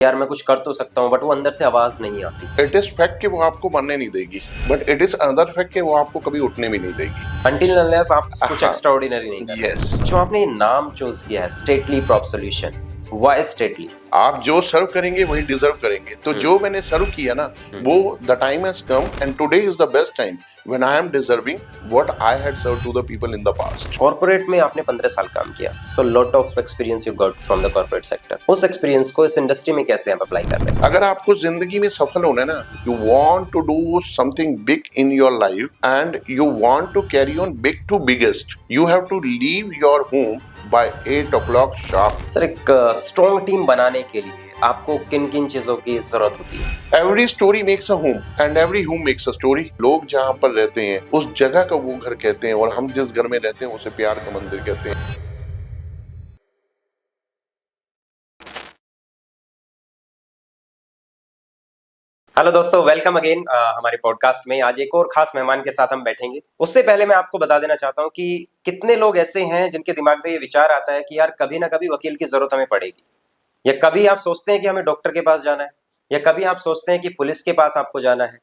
यार मैं कुछ कर तो सकता हूँ, बट वो अंदर से आवाज नहीं आती। इट इज फैक्ट कि वो आपको मरने नहीं देगी, but it is another fact कि वो आपको कभी उठने भी नहीं देगी अनटिल अनलेस आप कुछ हाँ एक्स्ट्राऑर्डिनरी नहीं कर यस। रहे। जो आपने ये नाम चूज किया है, stately prop solution, why stately? आप जो सर्व करेंगे वही डिजर्व करेंगे। तो जो मैंने सर्व किया ना, वो the time has come and today is the best time when I am deserving what I had serve to the people in the past. Corporate में आपने 15 साल काम किया, so lot of experience you got from the corporate sector. उस experience को इस industry में कैसे आप अप्लाई कर रहे हैं? अगर आपको जिंदगी में सफल होना है ना, you want to do something big in your life and you want to carry on big to biggest, you have to leave your home by 8 o'clock sharp. Sir, एक स्ट्रॉन्ग टीम बनाने के लिए आपको किन किन चीजों की जरूरत होती है? Every story makes a home and every home makes a story. लोग जहाँ पर रहते हैं उस जगह का वो घर कहते हैं, और हम जिस घर में रहते हैं उसे प्यार का मंदिर कहते हैं। हेलो दोस्तों, वेलकम अगेन हमारे पॉडकास्ट में। आज एक और खास मेहमान के साथ हम बैठेंगे। उससे पहले मैं आपको बता देना चाहता हूँ कि कितने लोग ऐसे हैं जिनके दिमाग में ये विचार आता है कि यार कभी ना कभी वकील की जरूरत हमें पड़ेगी, या कभी आप सोचते हैं कि हमें डॉक्टर के पास जाना है, या कभी आप सोचते हैं कि पुलिस के पास आपको जाना है।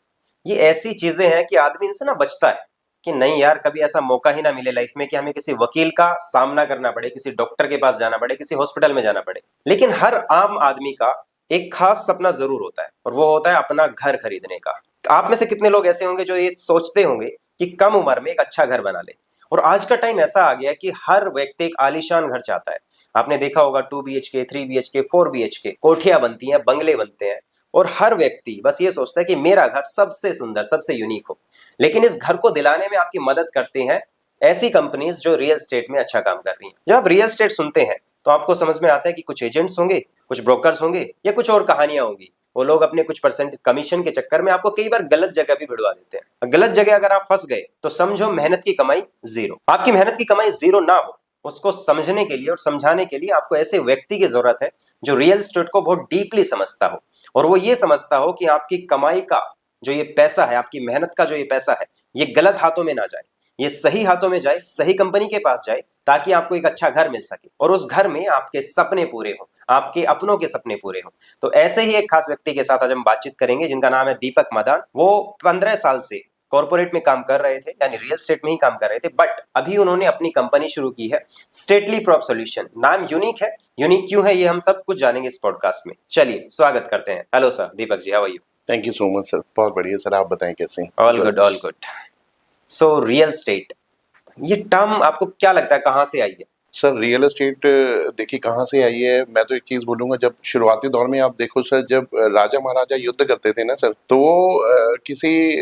ये ऐसी चीजें हैं कि आदमी इनसे ना बचता है कि नहीं यार, कभी ऐसा मौका ही ना मिले लाइफ में कि हमें किसी वकील का सामना करना पड़े, किसी डॉक्टर के पास जाना पड़े, किसी हॉस्पिटल में जाना पड़े। लेकिन हर आम आदमी का एक खास सपना जरूर होता है, और वो होता है अपना घर खरीदने का। आप में से कितने लोग ऐसे होंगे जो ये सोचते होंगे कि कम उम्र में एक अच्छा घर बना ले? और आज का टाइम ऐसा आ गया है कि हर व्यक्ति एक आलीशान घर चाहता है। आपने देखा होगा 2 BHK, 3 BHK, 4 BHK कोठियां बनती हैं, बंगले बनते हैं, और हर व्यक्ति बस ये सोचता है कि मेरा घर सबसे सुंदर, सबसे यूनिक हो। लेकिन इस घर को दिलाने में आपकी मदद करते हैं ऐसी कंपनीज जो रियल एस्टेट में अच्छा काम कर रही हैं। जब आप रियल एस्टेट सुनते हैं तो आपको समझ में आता है कि कुछ एजेंट्स होंगे, कुछ ब्रोकर्स होंगे, या कुछ और कहानियां होंगी। वो लोग अपने कुछ परसेंट कमीशन के चक्कर में आपको कई बार गलत जगह भी भिड़वा देते हैं। गलत जगह अगर आप फंस गए तो समझो मेहनत की कमाई जीरो। आपकी मेहनत की कमाई जीरो ना हो, उसको समझने के लिए और समझाने के लिए आपको ऐसे व्यक्ति की जरूरत है जो रियल एस्टेट को बहुत डीपली समझता हो, और वो ये समझता हो कि आपकी कमाई का जो ये पैसा है, आपकी मेहनत का जो ये पैसा है, ये गलत हाथों में ना जाए, ये सही हाथों में जाए, सही कंपनी के पास जाए, ताकि आपको एक अच्छा घर मिल सके और उस घर में आपके सपने पूरे हो, आपके अपनों के सपने पूरे हो। तो ऐसे ही एक खास व्यक्ति के साथ आज हम बातचीत करेंगे जिनका नाम है दीपक मदान। वो 15 साल से कॉर्पोरेट में काम कर रहे थे, यानी रियल एस्टेट में ही काम कर रहे थे, बट अभी उन्होंने अपनी कंपनी शुरू की है, स्टेटली प्रॉप सॉल्यूशन। नाम यूनिक है। यूनिक क्यों है ये हम सब कुछ जानेंगे इस पॉडकास्ट में। चलिए स्वागत करते हैं। Hello sir, Deepak ji, how are you? Thank you so much sir, बहुत बढ़िया सर, आप बताएं कैसे हैं? All good, all good. So real estate, ये टर्म आपको क्या लगता है कहाँ से आई है? सर रियल एस्टेट देखिए कहाँ से आई है। मैं तो एक चीज बोलूंगा, जब शुरुआती दौर में आप देखो सर, जब राजा महाराजा युद्ध करते थे ना सर, तो वो किसी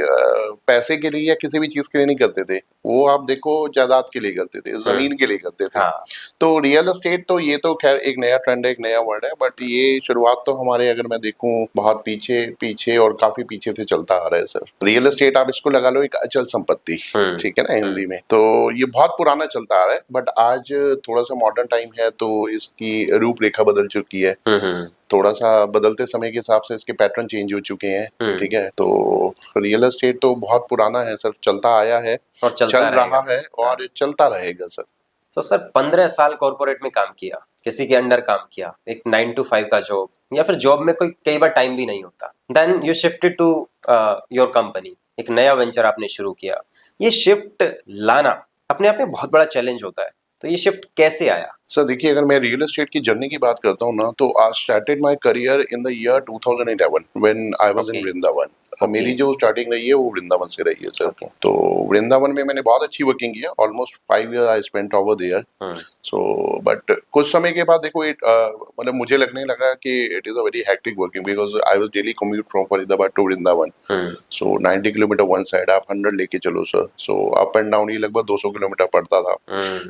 पैसे के लिए या किसी भी चीज के लिए नहीं करते थे। वो आप देखो जायदाद के लिए करते थे, जमीन के लिए करते थे। हाँ। तो रियल एस्टेट तो ये तो खैर एक नया ट्रेंड है, एक नया वर्ड है, बट ये शुरुआत तो हमारे, अगर मैं देखूं, बहुत पीछे पीछे और काफी पीछे से चलता आ रहा है सर। रियल एस्टेट आप इसको लगा लो एक अचल संपत्ति, ठीक है ना हिंदी में। तो ये बहुत पुराना चलता आ रहा है, बट आज थोड़ा सा मॉडर्न टाइम है तो इसकी रूपरेखा बदल चुकी है। थोड़ा सा बदलते समय के हिसाब से इसके पैटर्न चेंज हो चुके हैं, ठीक है। तो रियल एस्टेट तो बहुत पुराना है सर, चलता आया है और चल रहा है और चलता रहेगा सर। तो सर 15 साल कॉर्पोरेट में काम किया, किसी के अंडर काम किया, एक 9 to 5 का जॉब, या फिर जॉब में कोई कई बार टाइम भी नहीं होता। Then you shifted to your company, एक नया वेंचर आपने शुरू किया। ये शिफ्ट लाना अपने आप में बहुत बड़ा चैलेंज होता है, तो ये शिफ्ट कैसे आया? सर देखिए, अगर मैं रियल एस्टेट की जर्नी की बात करता हूँ ना, तो I started my career in the year 2011 when I was in Vrindavan. मेरी जो स्टार्टिंग रही है वो वृंदावन से रही है सर। तो वृंदावन में मैंने बहुत अच्छी वर्किंग की है, almost 5 years I spent over there. So but कुछ समय के बाद देखो, मतलब मुझे लगने लगा कि it is a very hectic working, because I was daily commute from Faridabad to Vrindavan. So 90 kilometre one side, आप 100 लेके चलो sir. So up and down ये लगभग 200 किलोमीटर पड़ता था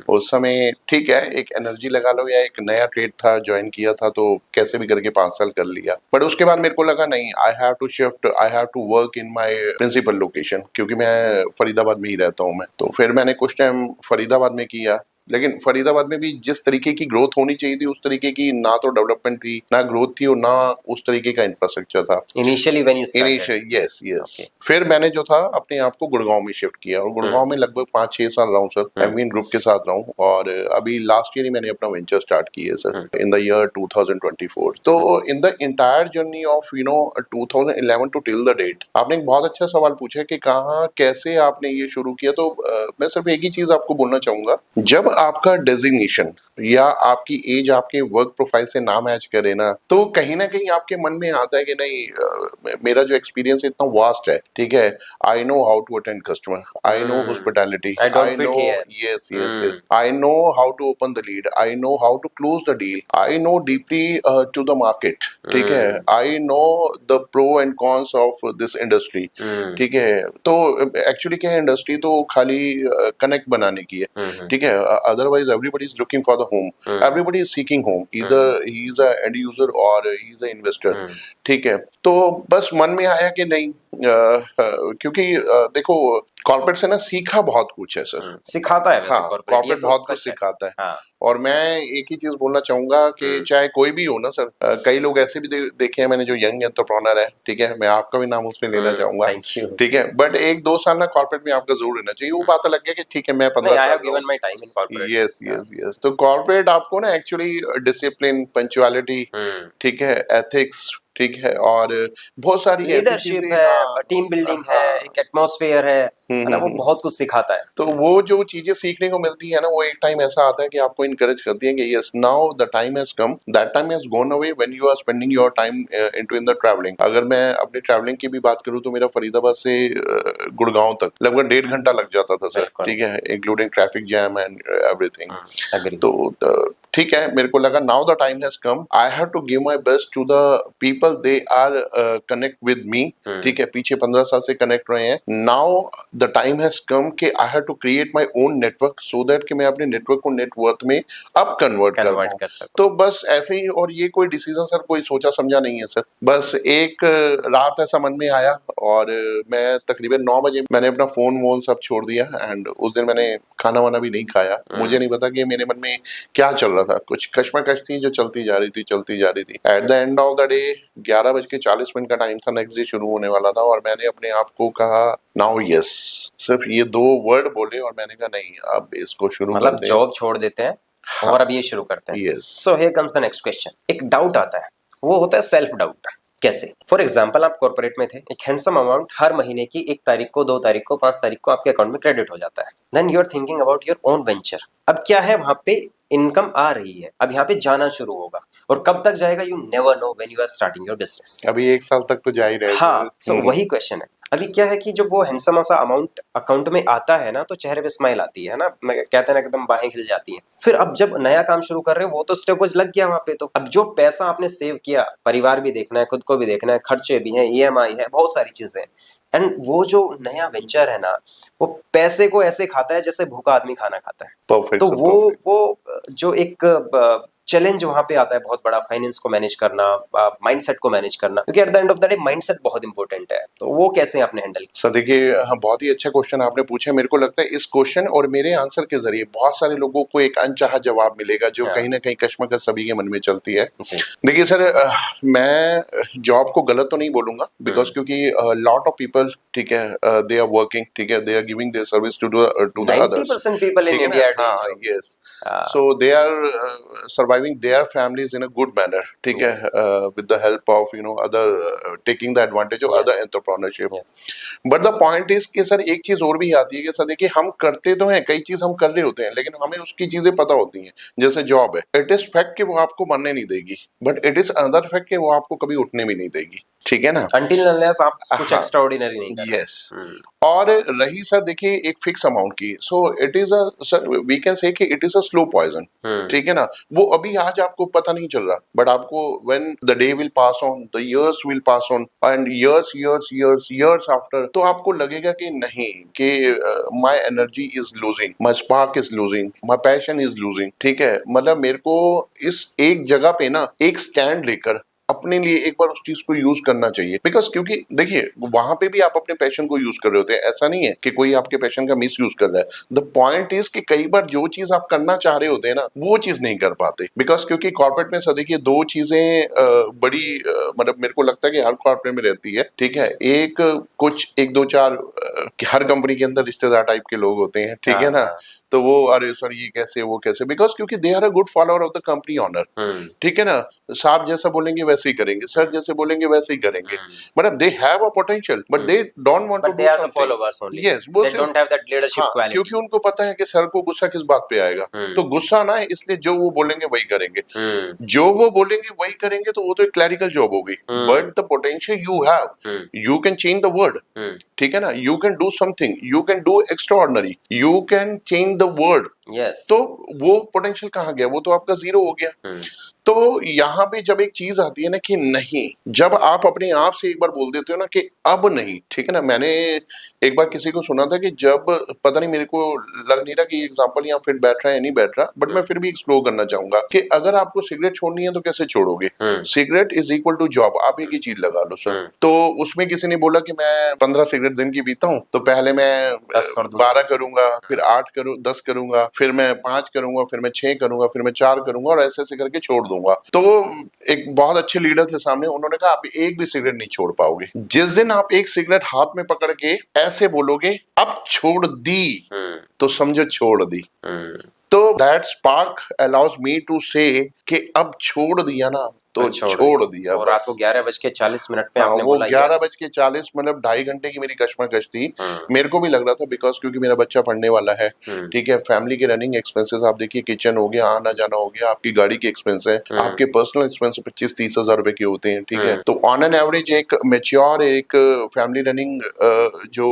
उस समय। ठीक है, एक एनर्जी लगा लो, या एक नया ट्रेड था, ज्वाइन किया था, तो कैसे भी करके 5 साल कर लिया। बट उसके बाद मेरे को लगा नहीं, I have to shift, I have to work in my principal location, क्योंकि मैं फरीदाबाद में ही रहता हूँ मैं। तो फिर मैंने कुछ टाइम फरीदाबाद में किया, लेकिन फरीदाबाद में भी जिस तरीके की ग्रोथ होनी चाहिए थी उस तरीके की ना तो डेवलपमेंट थी, ना ग्रोथ थी और ना उस तरीके का इंफ्रास्ट्रक्चर था initially when you started. Initial. Yes yes. Okay. फिर मैंने जो था अपने आप को गुड़गांव में शिफ्ट किया और गुड़गांव में लगभग 5-6 साल रहा हूँ सर, एमवीएन ग्रुप के साथ रहा हूँ और अभी लास्ट ईयर ही मैंने अपना वेंचर स्टार्ट किया है सर, इन द ईयर 2024। तो in the entire journey of 2011 to till the date, आपने एक बहुत अच्छा सवाल पूछा है कि कहाँ कैसे आपने ये शुरू किया। तो मैं सिर्फ एक ही चीज आपको बोलना चाहूंगा, जब आपका डेजिग्नेशन या आपकी एज आपके वर्क प्रोफाइल से ना मैच करे ना, तो कहीं ना कहीं आपके मन में आता है कि नहीं मेरा जो एक्सपीरियंस इतना वास्ट है, ठीक है, I know how to attend customer, I know hospitality, I don't I fit know here. Yes yes yes, I know how to open the lead, I know how to close the deal, I know deeply to the market, ठीक है, I know the pro and cons of this industry, ठीक है। तो actually क्या है, industry तो खाली connect बनाने की है, ठीक है, otherwise everybody is looking for the home, everybody is seeking home, either he is a end user or he is a investor, ठीक है। तो बस मन में आया कि नहीं क्योंकि देखो कॉर्पोरेट से ना सीखा बहुत कुछ है सर, सिखाता है वैसे हाँ कॉर्पोरेट, ये कॉर्पोरेट तो बहुत कुछ सच है। सिखाता है। हाँ। और मैं एक ही चीज बोलना चाहूंगा कि चाहे कोई भी हो ना सर, कई लोग ऐसे भी देखे हैं मैंने जो यंग एंटरप्रेन्योर है, ठीक है, मैं आपका भी नाम उसमें लेना चाहूंगा, थैंक यू। ठीक है, बट 1-2 साल ना कॉर्पोरेट में आपका जरूर रहना चाहिए। वो बात अलग है कि ठीक है मैं नहीं, 15 आई हैव साल given my time in corporate. Yes yes yes. तो कॉर्पोरेट आपको ना एक्चुअली डिसिप्लिन, पंक्चुअलिटी, ठीक है, एथिक्स, ठीक है, और बहुत सारी ऐसी लीडरशिप चीजें, है, हाँ टीम बिल्डिंग है, हाँ, एक एटमॉस्फेयर है ना, वो बहुत कुछ सिखाता है। तो वो जो चीजें सीखने को मिलती है ना, वो एक टाइम ऐसा आता है कि आपको इनकरेज करती है कि yes now the time has come, that time has gone away when you are spending your time into in the travelling. अगर मैं अपनी ट्रैवलिंग की भी बात करूं तो मेरा फरीदाबाद से गुड़गांव तक लगभग 1.5 घंटा लग जाता था सर, बिल्कुल। ठीक है, including traffic jam and everything. Agree. तो ठीक है, मेरे को लगा now the time has come, I have to give my best to the people, they are connect with me, ठीक है, पीछे 15 साल से कनेक्ट रहे हैं। Now the time has come कि I have to create my own network so that कि मैं अपने नेटवर्क को नेटवर्थ में अब कन्वर्ट कर पाऊं। कर सकूं। तो बस ऐसे ही, और ये कोई डिसीजन सर कोई सोचा समझा नहीं है सर, बस एक रात ऐसा मन में आया और मैं तकरीबन 9 बजे मैंने अपना फोन वोन सब छोड़ दिया एंड उस दिन मैंने खाना वाना भी नहीं खाया। मुझे नहीं पता कि मेरे मन में क्या चल रहा था, कुछ कश्मकश थी जो चलती जा रही थी। At the end of the day 11:40 का टाइम था, नेक्स्ट डे शुरू होने वाला था, और मैंने अपने आप को कहा नाउ यस, सिर्फ ये 2 वर्ड बोले और मैंने कहा नहीं अब इसको शुरू कर मतलब दे, जॉब छोड़ देते हैं और अब ये शुरू करते हैं। Yes. So here comes the next question. एक डाउट आता है, वो होता है सेल्फ डाउट। कैसे? फॉर एग्जाम्पल आप कॉर्पोरेट में थे, एक हैंडसम अमाउंट हर महीने की 1 तारीख को, 2 तारीख को, 5 तारीख को आपके अकाउंट में क्रेडिट हो जाता है। Then you are thinking about your own venture. अब क्या है, वहां पे इनकम आ रही है, अब यहाँ पे जाना शुरू होगा, और कब तक जाएगा you never know when you are starting your business. अभी 1 साल तक तो जा ही रहे। हाँ, सो वही क्वेश्चन है। अभी क्या है कि जब वो हैंडसम सा अमाउंट अकाउंट में आता है ना, तो चेहरे पे स्माइल आती है ना, कहते हैं ना एकदम बाहें खिल जाती हैं। फिर अब जब नया काम शुरू कर रहे हो, वो तो स्टेपवाइज लग गया वहां पे। तो अब जो पैसा आपने सेव किया, परिवार भी देखना है, खुद को भी देखना है, खर्चे भी हैं, ईएमआई है, बहुत सारी चीजें हैं, एंड वो जो नया वेंचर है ना, वो पैसे को ऐसे खाता है जैसे भूखा आदमी खाना खाता है। परफेक्ट। तो वो जो एक चैलेंज वहां पे आता है बहुत बड़ा, फाइनेंस को मैनेज करना, माइंडसेट को मैनेज करना, क्योंकि at the end of the day mindset बहुत इंपॉर्टेंट है। तो वो कैसे आपने हैंडल किया? सर देखिए, हाँ, बहुत ही अच्छा क्वेश्चन आपने पूछा। मेरे को लगता है इस क्वेश्चन और मेरे आंसर के जरिए बहुत सारे लोगों को एक अनचाहा जवाब मिलेगा जो कहीं ना कहीं कश्मकश सभी के मन में चलती है। देखिए सर, मैं जॉब को गलत तो नहीं बोलूंगा, बिकॉज क्योंकि लॉट ऑफ पीपल, ठीक है, दे आर वर्किंग, ठीक है, they are giving their service to the others. 90% people in India are doing jobs. Yes, so they are surviving their families in a good manner, ठीक है, with the help of other taking the advantage of other entrepreneurship. But the point is कि sir एक चीज और भी आती है कि सर देखिए, हम करते तो हैं, कई चीज हम कर रहे होते हैं, लेकिन हमें उसकी चीजें पता होती हैं। जैसे जॉब है, इट इज फैक्ट कि वो आपको मरने नहीं देगी, but it is another fact कि वो आपको कभी उठने भी नहीं देगी, ठीक है ना, until unless आप कुछ एक्स्ट्राऑर्डिनरी नहीं कर रहे। यस। और रही सर देखिए एक फिक्स अमाउंट की, so it is a sir we can say कि it is a slow poison, ठीक है ना। वो अभी आज आपको पता नहीं चल रहा, बट आपको when the day will pass on, the years will pass on, and years after, तो आपको लगेगा कि नहीं, कि my energy is losing, my spark is losing, my passion is losing, ठीक है। मतलब मेरे को इस एक जगह पे ना एक स्टैंड लेकर अपने लिए एक बार उस चीज को यूज करना चाहिए। बिकॉज क्योंकि देखिए वहां पे भी आप अपने पैशन को यूज कर रहे होते हैं, ऐसा नहीं है कि कोई आपके पैशन का मिस यूज कर रहा है। द पॉइंट इज कि कई बार जो चीज आप करना चाह रहे होते हैं ना वो चीज नहीं कर पाते। बिकॉज क्योंकि कॉर्पोरेट में देखिए दो चीजें बड़ी मतलब मेरे को लगता है कि हर कॉर्पोरेट में रहती है, ठीक है। एक कुछ एक दो चार हर कंपनी के अंदर रिश्तेदार टाइप के लोग होते हैं, ठीक है ना। तो वो अरे सर ये कैसे वो कैसे, बिकॉज क्योंकि they are a good follower of the company owner, ठीक है ना। साहब जैसा बोलेंगे वैसे ही करेंगे, सर जैसे बोलेंगे वैसे ही करेंगे। मतलब they have a potential but they don't want to do something. Yes, वो they don't have that leadership हाँ, quality. क्योंकि उनको पता है कि सर को गुस्सा किस बात पे आएगा, तो गुस्सा ना है, इसलिए जो वो बोलेंगे वही करेंगे। जो वो बोलेंगे वही करेंगे, तो वो तो एक क्लैरिकल जॉब हो गई। But the potential you have, you can change the world, ठीक है ना। You can do something, you can do extra ordinary, you can change the world. तो वो पोटेंशियल कहाँ गया, वो तो आपका जीरो हो गया। तो यहाँ पे जब एक चीज आती है ना कि नहीं, जब आप अपने आप से एक बार बोल देते हो ना कि अब नहीं, ठीक है ना। मैंने एक बार किसी को सुना था कि जब पता नहीं, मेरे को लग नहीं रहा कि एग्जांपल यहाँ फिट बैठ रहा है या नहीं बैठ रहा, बट मैं फिर भी एक्सप्लोर करना चाहूंगा कि अगर आपको सिगरेट छोड़नी है तो कैसे छोड़ोगे। Cigarette is equal to job, आप एक ही चीज लगा लो सर। तो उसमें किसी ने बोला कि मैं 15 सिगरेट दिन की पीता हूँ, तो पहले मैं 12 करूंगा, फिर 8 करूँ, 10 करूंगा, फिर मैं 5 करूंगा, फिर मैं 6 करूंगा, फिर मैं 4 करूंगा, और ऐसे ऐसे करके छोड़ दूंगा। तो एक बहुत अच्छे लीडर थे सामने, उन्होंने कहा आप एक भी सिगरेट नहीं छोड़ पाओगे। जिस दिन आप एक सिगरेट हाथ में पकड़ के ऐसे बोलोगे अब छोड़ दी, तो समझो छोड़ दी। तो that spark allows me to say कि अब छोड़ दिया ना तो छोड़ दिया। और रात को 11:40 पे आपने वो बोला 11:40, मतलब 2.5 घंटे की मेरी कश्मकश थी। मेरे को भी लग रहा था, बिकॉज क्योंकि मेरा बच्चा पढ़ने वाला है, ठीक है। फैमिली के रनिंग एक्सपेंसेस आप देखिए, किचन हो गया, आना जाना हो गया, आपकी गाड़ी के एक्सपेंस है, आपके पर्सनल एक्सपेंस 25-30 हजार रुपए के होते हैं, ठीक है। तो ऑन एन एवरेज एक मेच्योर एक फैमिली रनिंग जो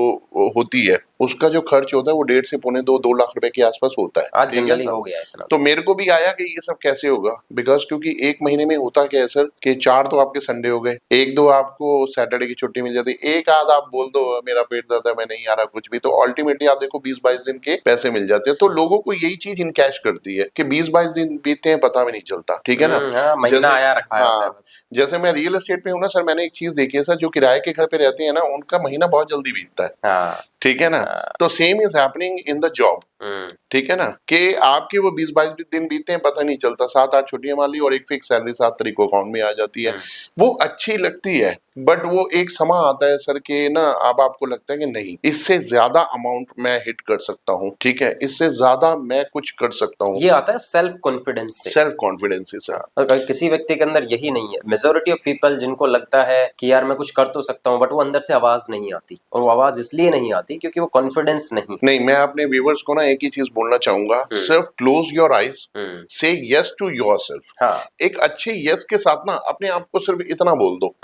होती है उसका जो खर्च होता है वो 1.5 से 2 लाख रुपए के आसपास होता है। आज जनरली हो गया इतना। तो मेरे को भी आया कि ये सब कैसे होगा, बिकॉज क्योंकि एक महीने में होता क्या है सर कि 4 तो आपके संडे हो गए, 1-2 आपको सैटरडे की छुट्टी मिल जाती है, एक आध आप बोल दो मेरा पेट दर्द है मैं नहीं आ रहा कुछ भी, तो अल्टीमेटली आप देखो 20-22 दिन के पैसे मिल जाते हैं। तो लोगों को यही चीज इनकैश करती है कि 20-22 दिन बीतते हैं पता भी नहीं चलता, ठीक है ना। महीना आया रखा है। जैसे मैं रियल एस्टेट पे हूँ ना सर, मैंने एक चीज देखी है सर, जो किराए के घर पे रहते हैं ना उनका महीना बहुत जल्दी बीतता है, ठीक है ना। तो same is happening in the job, ठीक है ना, कि आपके वो 20-22 दिन बीतते हैं पता नहीं चलता, 7-8 छुट्टियां मान ली और एक फिक्स सैलरी 7 तारीख को अकाउंट में आ जाती है। वो अच्छी लगती है, बट वो एक समा आता है सर के ना, अब आपको लगता है कि नहीं इससे ज्यादा अमाउंट मैं हिट कर सकता हूँ, ठीक है, इससे ज्यादा मैं कुछ कर सकता हूँ। ये आता है सेल्फ कॉन्फिडेंस से। सेल्फ कॉन्फिडेंस से सर। अगर किसी व्यक्ति के अंदर यही नहीं है, मेजोरिटी ऑफ पीपल जिनको लगता है कि यार मैं कुछ कर तो सकता हूँ, बट वो अंदर से आवाज नहीं आती, और वो आवाज इसलिए नहीं आती क्योंकि वो कॉन्फिडेंस नहीं। मैं अपने व्यूअर्स को ना एक ही चीज बोलना चाहूंगा, सिर्फ क्लोज योर आईज, से यस टू योरसेल्फ। एक अच्छे यस के साथ ना अपने आप को सिर्फ इतना बोल दो।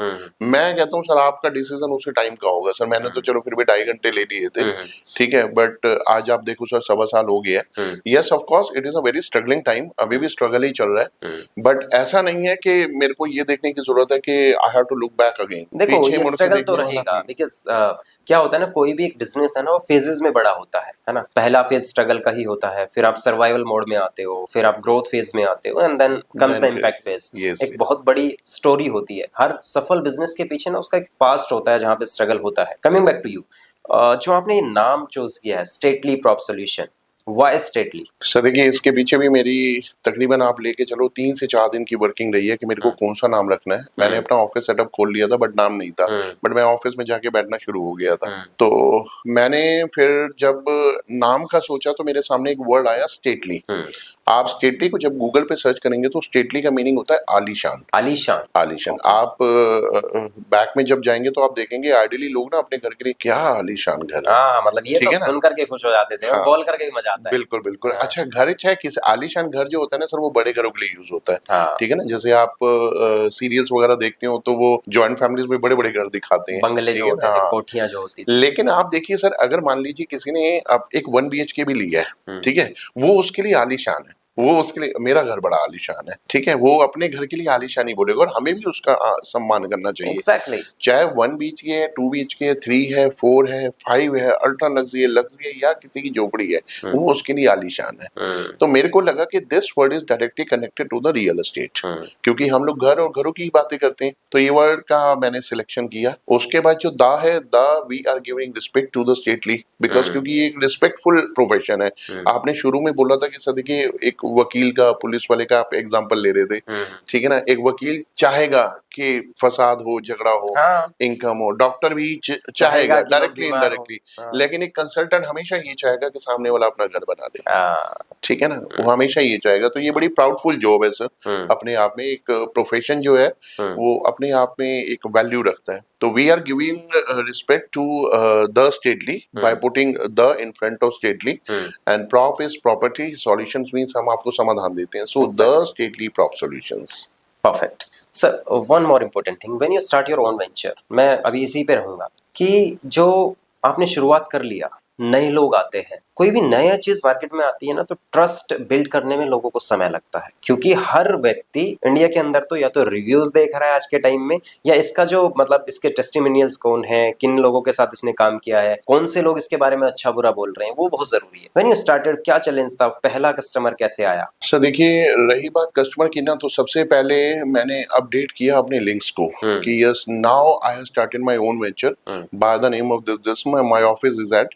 मैं कहता हूँ सर आपका डिसीजन उसी टाइम का होगा सर, मैंने तो चलो फिर भी 2.5 घंटे ले लिए थे, ठीक है, बट आज आप देखो सर 1.25 साल हो गया। Yes of course it is a very struggling time, अभी भी स्ट्रगल ही चल रहा है, बट ऐसा नहीं है कि मेरे को ये देखने की जरूरत है कि I have to look back again. देखो ये स्ट्रगल तो रहेगा, बिकॉज क्या होता है ना, कोई भी एक बिजनेस है ना वो फेजेस में बड़ा होता है ना। पहला फेज स्ट्रगल का ही होता है, फिर आप सर्वाइवल मोड में आते हो, फिर आप ग्रोथ फेज में आते हो, and then comes the impact phase. एक बहुत बड़ी स्टोरी होती है, हर सफल बिजनेस के पीछे ना उसका एक पास्ट होता है जहाँ पे स्ट्रगल होता है। कमिंग बैक टू यू, जो आपने ये नाम चूज किया है stately prop solution, why stately? Sir देखिए इसके पीछे भी मेरी तकरीबन आप लेके चलो 3 से 4 दिन की वर्किंग रही है कि मेरे को कौन सा नाम रखना है। मैंने अपना ऑफिस सेटअप खोल लिया था बट नाम नहीं था, बट मैं ऑफिस में जाके बैठना शुरू हो गया था। तो मैंने फिर जब नाम का सोचा तो मेरे सामने एक वर्ड आया स्टेटली। आप स्टेटली को जब गूगल पे सर्च करेंगे तो स्टेटली का मीनिंग होता है आलीशान। आलीशान, आलीशान। आप बैक में जब जाएंगे तो आप देखेंगे आइडियली लोग ना अपने घर के लिए क्या आलीशान घर है। हाँ, मतलब ये तो सुन करके खुश हो जाते थे और बोल करके भी मजा आता है। बिल्कुल बिल्कुल। अच्छा घर चाहे किस आलीशान घर जो होता है ना सर वो बड़े घरों के लिए यूज होता है, ठीक है ना। जैसे आप सीरियल्स वगैरह देखते हो तो वो जॉइंट फैमिलीज में बड़े बड़े घर दिखाते हैं, बंगले जो होते थे, कोठियां जो होती थी। लेकिन आप देखिए सर अगर मान लीजिए किसी ने अब एक 1 BHK भी लिया है, ठीक है, वो उसके लिए आलीशान है। वो उसके लिए मेरा घर बड़ा आलीशान है, ठीक है, वो अपने घर के लिए आलीशान ही बोलेगा और हमें भी उसका सम्मान करना चाहिए। एग्जैक्टली। चाहे 1 BHK है, 2 BHK है, 3 है, 4 है, 5 है, अल्ट्रा लग्जरी है या किसी की झोपड़ी है, वो उसके लिए आलीशान है। तो मेरे को लगा कि this word is directly connected to the real estate, क्योंकि हम लोग घर और घरों की ही बातें करते हैं, तो ये वर्ड का मैंने सिलेक्शन किया। उसके बाद जो दा है, दा we are giving respect to the Stately, because क्योंकि ये एक रिस्पेक्टफुल प्रोफेशन है। आपने शुरू में बोला था कि सर देखिए एक वकील का, पुलिस वाले का आप एग्जांपल ले रहे थे, ठीक है ना, एक वकील चाहेगा कि फसाद हो, झगड़ा हो, हाँ, इनकम हो, डॉक्टर भी चाहेगा डायरेक्टली इनडायरेक्टली, लेकिन एक कंसल्टेंट हमेशा ये चाहेगा कि सामने वाला अपना घर बना दे, ठीक है ना, वो हमेशा ये चाहेगा। तो ये बड़ी प्राउडफुल जॉब है सर, अपने आप में एक प्रोफेशन जो है वो अपने आप में एक वैल्यू रखता है। तो we are giving respect to the Stately by putting the in front of Stately, and prop is property, solutions means हम आपको समाधान देते हैं, so the Stately prop solutions. Perfect sir. One more important thing, when you start your own venture, मैं अभी इसी पे रहूंगा कि जो आपने शुरुआत कर लिया, नए लोग आते हैं, कोई भी नया चीज मार्केट में आती है ना, तो ट्रस्ट बिल्ड करने में लोगों को समय लगता है, क्योंकि हर व्यक्ति इंडिया के अंदर तो या तो रिव्यूज देख रहा है आज के टाइम में, या इसका जो मतलब इसके टेस्टिमोनियल्स कौन है, किन लोगों के साथ इसने काम किया है, कौन से लोग इसके बारे में अच्छा बुरा बोल रहे हैं, वो बहुत जरूरी है। व्हेन यू स्टार्टेड, क्या चैलेंज था, पहला कस्टमर कैसे आया? सर देखिए, रही बात कस्टमर की ना, तो सबसे पहले मैंने अपडेट किया अपने लिंक्स को कि yes now I have started my own venture by the name of this my office is at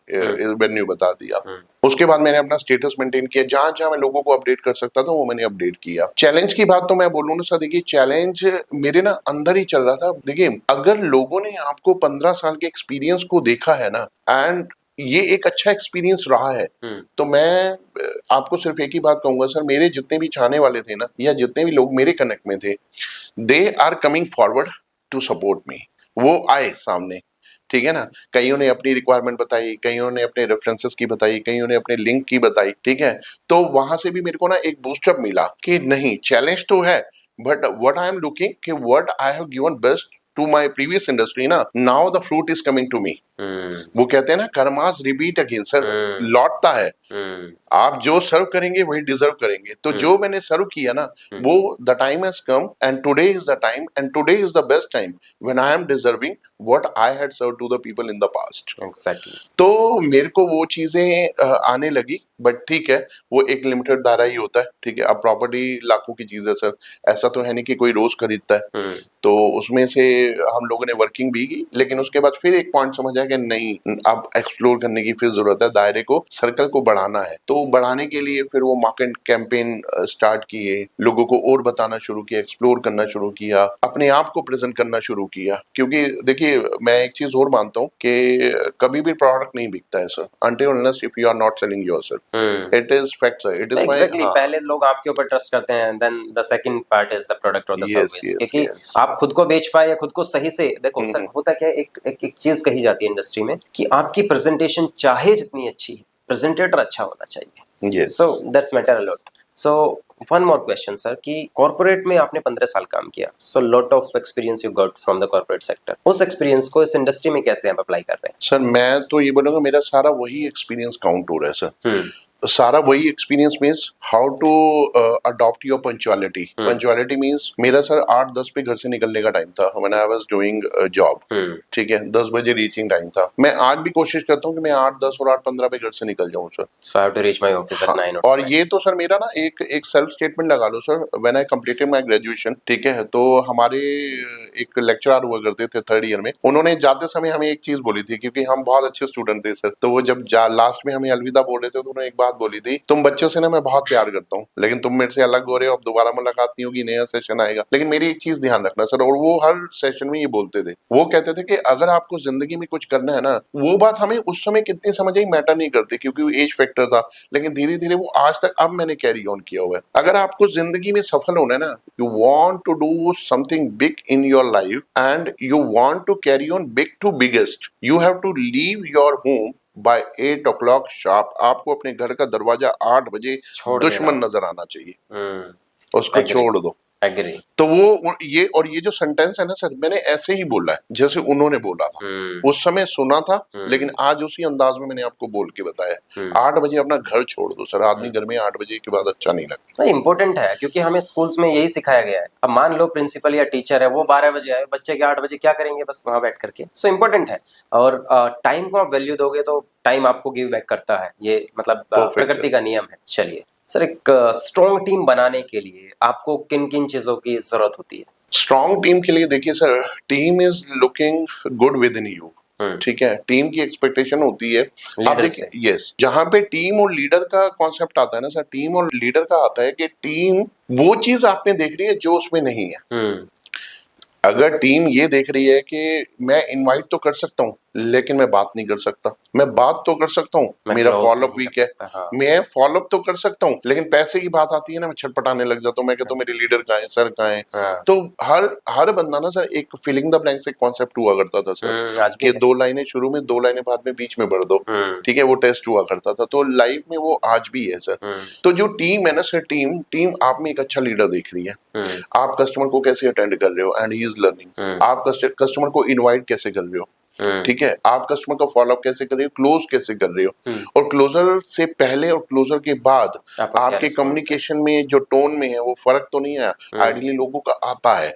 venue, बता दिया। उसके बाद मैंने अपना स्टेटस मेंटेन किया, जहां जहां मैं लोगों को अपडेट कर सकता था वो मैंने अपडेट किया। चैलेंज की बात तो मैं बोलूँ ना सर, देखिए चैलेंज मेरे ना अंदर ही चल रहा था। देखिए अगर लोगों ने आपको 15 साल के एक्सपीरियंस को देखा है ना, एंड ये एक अच्छा एक्सपीरियंस रहा है, तो मैं आपको सिर्फ एक ही बात कहूंगा सर, मेरे जितने भी चाहने वाले थे ना, या जितने भी लोग मेरे कनेक्ट में थे, they are coming forward to support me. वो आए सामने, ठीक है ना, कईयों ने अपनी रिक्वायरमेंट बताई, कईयों ने अपने रेफरेंसेस की बताई, कईयों ने अपने लिंक की बताई, ठीक है। तो वहां से भी मेरे को ना एक बूस्टअप मिला कि नहीं, चैलेंज तो है, but what I am looking कि what I have given best to my previous industry ना, now the fruit is coming to me. वो कहते हैं ना, कर्मास रिपीट अगेन सर, लौटता है। आप जो सर्व करेंगे वही डिजर्व करेंगे। तो जो मैंने सर्व किया ना, वो the time has come and today is the time, and today is the best time when I am deserving what I had serve to the people in the past. Exactly. तो मेरे को वो चीजें आने लगी, बट ठीक है, वो एक लिमिटेड दायरा ही होता है, ठीक है। अब प्रॉपर्टी लाखों की चीज है सर, ऐसा तो है नहीं कि कोई रोज खरीदता है। तो उसमें से हम लोगों ने वर्किंग भी की, लेकिन उसके बाद फिर एक पॉइंट समझ आया कि नहीं, अब एक्सप्लोर करने की फिर जरूरत है, दायरे को, सर्कल को बढ़ाना है। तो बढ़ाने के लिए फिर वो मार्केट कैंपेन स्टार्ट किए, लोगों को और बताना शुरू किया, एक्सप्लोर करना शुरू किया, अपने आप को प्रेजेंट करना शुरू किया। क्योंकि देखिए मैं एक चीज और मानता हूँ कि कभी भी प्रोडक्ट नहीं बिकता है sir, until unless if you are not selling yourself. It is fact sir, it is my exactly. पहले लोग आपके ऊपर ट्रस्ट करते हैं, then the second part is the product और द सर्विस, क्योंकि आप खुद को बेच पाए या खुद को सही से देखो। सर होता क्या है, एक चीज कही जाती है इंडस्ट्री में कि आपकी प्रेजेंटेशन चाहे जितनी अच्छी है, प्रेजेंटेटर अच्छा होना चाहिए। So that's matter a lot. So one more question sir, कि कॉर्पोरेट में आपने 15 साल काम किया, so lot of experience you got from the corporate sector. उस एक्सपीरियंस को इस इंडस्ट्री में कैसे आप अप्लाई कर रहे हैं? सर मैं तो ये बोलूंगा, मेरा सारा वही एक्सपीरियंस काउंट हो रहा है सर। सारा वही experience means how to adopt your punctuality. Punctuality means मेरा सर 8-10 पे घर से निकलने का टाइम था when I was doing job, ठीक है, 10 बजे रीचिंग टाइम था। मैं आज भी कोशिश करता हूँ कि मैं 8:10 और 8:15 पे घर से निकल जाऊँ sir. So I have to reach my office at 9। और ये तो सर मेरा ना एक सेल्फ स्टेटमेंट लगा लो sir, when I completed my graduation, ठीक है, तो हमारे एक लेक्चरर हुआ करते थे 3rd ईयर में, उन्होंने जाते समय हमें एक चीज बोली थी, क्योंकि हम बहुत अच्छे स्टूडेंट थे सर। तो वो जब लास्ट में हमें अलविदा बोल रहे थे, तो उन्होंने एक बात बोली थी, तुम बच्चों से ना मैं बहुत प्यार करता हूँ, लेकिन तुम मेरे से अलग हो रहे हो, अब दोबारा मुलाकात नहीं होगी, नया सेशन आएगा, लेकिन मेरी एक चीज ध्यान रखना सर। और वो हर सेशन में ये बोलते थे, वो कहते थे कि अगर आपको जिंदगी में कुछ करना है ना, वो बात हमें उस समय कितनी समझ आई मैटर नहीं करती, क्योंकि वो एज फैक्टर था, लेकिन धीरे धीरे वो आज तक अब मैंने कैरी ऑन किया हुआ है। अगर आपको जिंदगी में सफल होना है ना, you want to do something big in your life and you want to carry on big to biggest, you have to leave your home by 8 o'clock sharp. आपको अपने घर का दरवाजा 8 बजे दुश्मन नजर आना चाहिए, उसको छोड़ दो। एग्री। तो ये जो सेंटेंस है ना सर, मैंने ऐसे ही बोला है जैसे उन्होंने बोला था। उस समय सुना था, लेकिन आज उसी अंदाज में मैंने आपको बोल के बताया। 8 बजे अपना घर छोड़ दो सर, आदमी घर में 8 बजे के बाद अच्छा नहीं लगता। इम्पोर्टेंट है क्योंकि हमें स्कूल्स में यही सिखाया गया है। अब मान लो प्रिंसिपल या टीचर है, वो 12 बजे आए, बच्चे के 8 बजे क्या करेंगे बस वहां बैठ करके। सो इम्पोर्टेंट है। और टाइम को आप वैल्यू दोगे तो टाइम आपको गिव बैक करता है, ये मतलब प्रकृति का नियम है। चलिए सर, एक स्ट्रॉन्ग टीम बनाने के लिए आपको किन किन चीजों की जरूरत होती है? स्ट्रॉन्ग टीम के लिए देखिए sir, team is looking good with in you. ठीक है, टीम की एक्सपेक्टेशन होती है आप देखिए, यस, जहां पे टीम और लीडर का कॉन्सेप्ट आता है ना सर, टीम और लीडर का आता है कि टीम वो चीज आपने देख रही है जो उसमें नहीं है। अगर टीम ये देख रही है कि मैं इनवाइट तो कर सकता हूँ लेकिन मैं बात नहीं कर सकता, मैं बात तो कर सकता हूँ, मेरा फॉलोअप वीक है, मैं फॉलोअप तो कर सकता हूँ, लेकिन पैसे की बात आती है ना, मैं छटपटाने लग जाता हूँ, मैं कहता हूँ मेरे लीडर कहाँ है, सर कहाँ है। तो हर बंदा ना सर, एक फिलिंग द ब्लैंक से कॉन्सेप्ट हुआ करता था सर, कि 2 लाइनें शुरू में, 2 लाइनें बाद में, बीच में भर दो। ठीक है, वो टेस्ट हुआ करता था। तो लाइफ में वो आज भी है सर। तो जो टीम है ना सर, टीम आप में एक अच्छा लीडर देख रही है। आप कस्टमर को कैसे अटेंड कर रहे हो एंड ही इज लर्निंग। आप कस्टमर को इनवाइट कैसे कर रहे हो, ठीक है, आप कस्टमर का फॉलोअप कैसे कर रहे हो, क्लोज कैसे कर रहे हो, और क्लोजर से पहले और क्लोजर के बाद आपके कम्युनिकेशन में जो टोन में है वो फर्क तो नहीं है, आइडियली लोगों का आता है।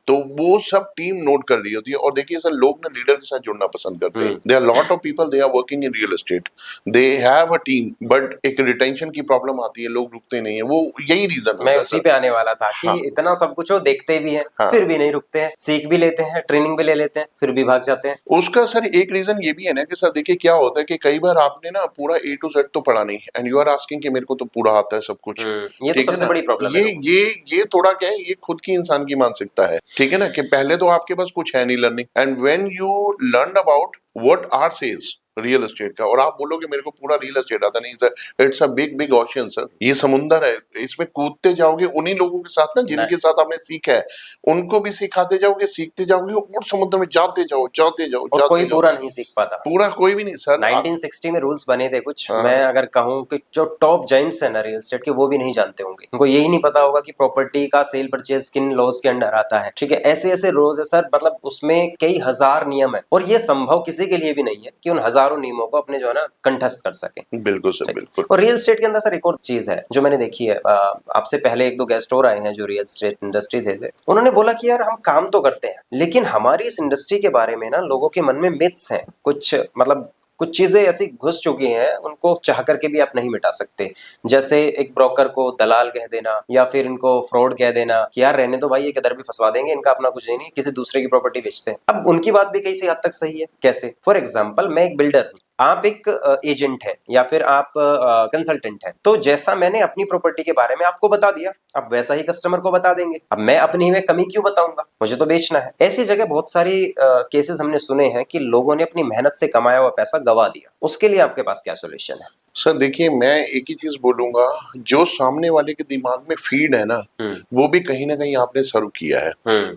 तो वो सब टीम नोट कर रही होती है। और देखिए सर, लोग ना लीडर के साथ जुड़ना पसंद करते हैं। There are lot of people, they are working in real estate, they have a team, but एक रिटेंशन की प्रॉब्लम आती है, लोग रुकते नहीं है। वो यही रीजन मैं उसी पे आने वाला था कि इतना सब कुछ वो देखते भी हैं, फिर भी नहीं रुकते हैं, सीख भी लेते हैं, ट्रेनिंग भी ले लेते हैं, फिर भी भाग जाते हैं। उसका सर एक रीजन ये भी है ना कि सर देखिए क्या होता है कि कई बार आपने ना पूरा A to Z तो पढ़ा नहीं, एंड यू आर आस्किंग कि मेरे को तो पूरा आता है सब कुछ। ये तो सबसे बड़ी प्रॉब्लम है। ये थोड़ा क्या है, ये खुद की इंसान की मानसिकता है। ठीक है ना, कि पहले तो आपके पास कुछ है नहीं learning, and when you learn about what are sales real estate का, और आप बोलोगे मेरे को पूरा रियल एस्टेट आता नहीं sir, it's a big ocean sir, ये समुंदर है, इसमें कूदते जाओगे उन्हीं लोगों के साथ ना जिनके साथ आपने सीखा है, उनको भी सिखाते जाओगे, सीखते जाओगे, और समुद्र में जाते जाओ और कोई पूरा नहीं सीख पाता, पूरा कोई भी नहीं सर। 1960 में रूल्स बने थे कुछ, मैं अगर कहूँ कि जो टॉप जाइंट्स है ना रियल एस्टेट के, वो भी नहीं जानते होंगे, उनको यही नहीं पता होगा कि प्रॉपर्टी का सेल परचेज किन लॉज के अंडर आता है। ठीक है, ऐसे ऐसे लॉज है सर, मतलब उसमें कई हजार नियम है, और ये संभव किसी के लिए भी नहीं है कि उन हजारों नियमों को अपने जो है ना कंठस्थ कर सके। बिल्कुल सर, बिल्कुल। और रियल एस्टेट के अंदर सर एक और चीज है जो मैंने देखी है, आपसे पहले 1-2 गेस्ट और आए हैं जो रियल एस्टेट इंडस्ट्री थे, उन्होंने बोला कि यार हम काम तो करते हैं, लेकिन हमारी इस इंडस्ट्री के बारे में ना लोगों के मन में मिथ्स हैं, कुछ मतलब कुछ चीजें ऐसी घुस चुकी हैं, उनको चाह करके भी आप नहीं मिटा सकते। जैसे एक ब्रोकर को दलाल कह देना, या फिर इनको फ्रॉड कह देना कि यार रहने दो भाई, ये किधर भी फंसवा देंगे, इनका अपना कुछ नहीं, किसी दूसरे की प्रॉपर्टी बेचते हैं। अब उनकी बात भी कई हद तक सही है। कैसे? फॉर एग्जाम्पल, मैं एक बिल्डर हूँ, आप एक एजेंट है या फिर आप कंसल्टेंट है, तो जैसा मैंने अपनी प्रॉपर्टी के बारे में आपको बता दिया, अब वैसा ही कस्टमर को बता देंगे। अब मैं अपनी में कमी क्यों बताऊंगा, मुझे तो बेचना है। ऐसी जगह बहुत सारी केसेस हमने सुने हैं कि लोगों ने अपनी मेहनत से कमाया हुआ पैसा गवा दिया। उसके लिए आपके पास क्या सोल्यूशन है? सर देखिए, मैं एक ही चीज बोलूंगा, जो सामने वाले के दिमाग में फीड है ना, वो भी कहीं ना कहीं आपने सर्व किया है।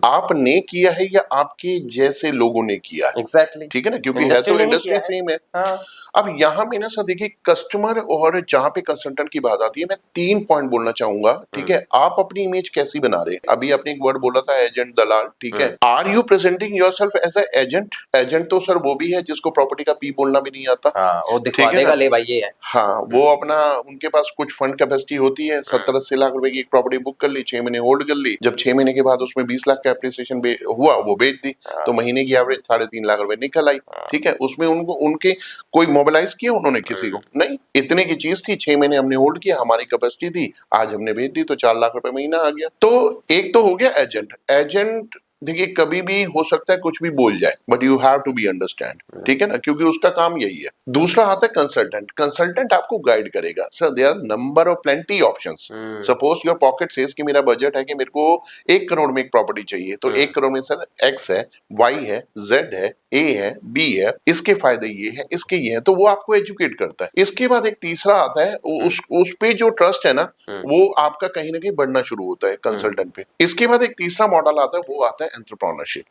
आपने किया है या आपके जैसे लोगों ने किया है। एग्जैक्टली। ठीक है ना, क्योंकि है तो इंडस्ट्री सेम है। अब यहाँ में ना सर देखिए, कस्टमर और जहाँ पे कंसल्टेंट की बात आती है, मैं 3 पॉइंट बोलना चाहूंगा। ठीक है, आप अपनी इमेज कैसी बना रहे हैं। अभी आपने एक वर्ड बोला था एजेंट, दलाल। ठीक है, are you presenting yourself as a agent? Agent तो सर वो भी है जिसको प्रॉपर्टी का पी बोलना भी नहीं आता, वो दिखवा देगा, ले भाई ये है। हाँ, वो अपना, उनके पास कुछ फंड कैपेसिटी होती है, 70-80 लाख रुपए की एक प्रॉपर्टी बुक कर ली, 6 महीने होल्ड कर ली, जब 6 महीने के बाद उसमें 20 लाख का एप्रिसिएशन हुआ, वो बेच दी, तो महीने की एवरेज 3.5 लाख रुपए निकल आई। ठीक है, उसमें उनको उनके कोई मोबिलाइज किया उन्होंने किसी को नहीं, इतने की चीज थी, 6 महीने हमने होल्ड किया, हमारी कैपेसिटी थी, आज हमने बेच दी तो 4 लाख रुपए महीना आ गया। तो एक तो हो गया एजेंट। एजेंट देखिए कभी भी हो सकता है कुछ भी बोल जाए, but you have to be understand. ठीक है ना, क्योंकि उसका काम यही है। दूसरा आता है कंसल्टेंट। कंसल्टेंट आपको गाइड करेगा। Sir there are number of plenty options. Suppose your pocket says कि मेरा बजट है कि मेरे को 1 करोड़ में एक प्रॉपर्टी चाहिए, तो 1 करोड़ में सर एक्स है, वाई है, जेड है, ए है, बी है, इसके फायदे ये है, इसके ये है, तो वो आपको एजुकेट करता है। इसके बाद एक तीसरा आता है, उस पे जो ट्रस्ट है ना, वो आपका कहीं ना कहीं बढ़ना शुरू होता है कंसल्टेंट पे। इसके बाद एक तीसरा मॉडल आता है, वो आता है एंटरप्रेन्योरशिप।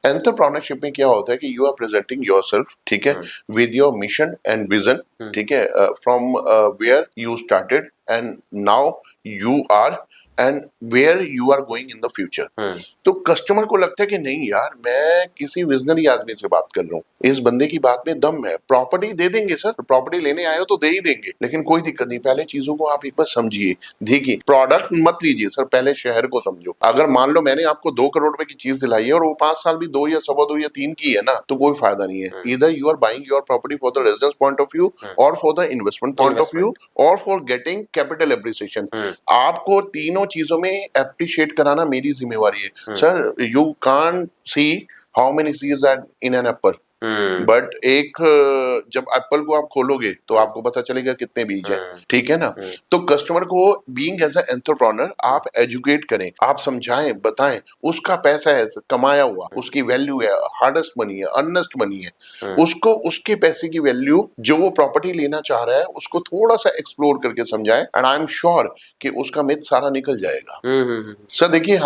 एंटरप्रेन्योरशिप में क्या होता है कि यू आर प्रेजेंटिंग योरसेल्फ, ठीक है, with your mission and vision, ठीक है, from where you started and now you are and where you are going in the future. तो कस्टमर को लगता है कि नहीं यार, मैं किसी विजनरी आदमी से बात कर रहा हूँ, इस बंदे की बात में दम है, प्रॉपर्टी दे देंगे सर, प्रॉपर्टी लेने आए हो तो दे ही देंगे, लेकिन कोई दिक्कत नहीं, पहले चीजों को आप एक बार समझिए, देखिए, प्रोडक्ट मत लीजिए सर, पहले शहर को समझो। अगर मान लो मैंने आपको 2 करोड़ रुपए की चीज दिलाई है और वो 5 साल भी 2 या 2.25 या 3 की है ना, तो कोई फायदा नहीं है। इधर you are buying your property for the residence point of view और for the investment point of view और फॉर गेटिंग कैपिटल एप्रिसिएशन। आपको तीनों चीजों में एप्रिशिएट कराना मेरी जिम्मेवारी है sir. You can't see how many seeds are in an apple, but एक जब एप्पल को आप खोलोगे तो आपको पता चलेगा कितने बीज हैं, ठीक है ना। तो कस्टमर को बीइंग एज एन एंटरप्रेन्योर आप एजुकेट करें, आप समझाएं, बताएं, उसका पैसा है कमाया हुआ, उसकी वैल्यू है, हार्डेस्ट मनी है, अर्नेस्ट मनी है, उसको उसके पैसे की वैल्यू जो वो प्रॉपर्टी लेना चाह रहा है उसको थोड़ा सा एक्सप्लोर करके समझाएं, एंड आई एम श्योर कि उसका मिथ सारा निकल जाएगा। सर देखिए,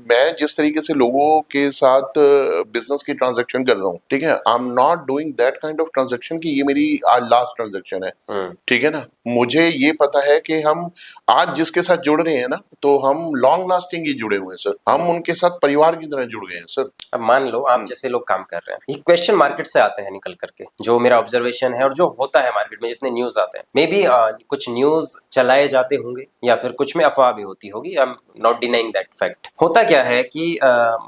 मैं जिस तरीके से लोगों के साथ बिजनेस की ट्रांजैक्शन कर रहा हूँ, ठीक है, I am not doing that kind of transaction कि ये मेरी आज लास्ट ट्रांजैक्शन है, ठीक है ना। मुझे ये पता है कि हम आज जिसके साथ जुड़ रहे हैं ना, तो हम लॉन्ग लास्टिंग ही जुड़े हुए हैं सर, हम उनके साथ परिवार की तरह जुड़ गए हैं सर। अब मान लो आप जैसे लोग काम कर रहे हैं, ये क्वेश्चन मार्केट से आते हैं निकल करके, जो मेरा ऑब्जर्वेशन है और जो होता है मार्केट में, जितने न्यूज आते हैं, मे बी कुछ न्यूज चलाए जाते होंगे या फिर कुछ में अफवाह भी होती होगी, I am not denying that fact. होता क्या है कि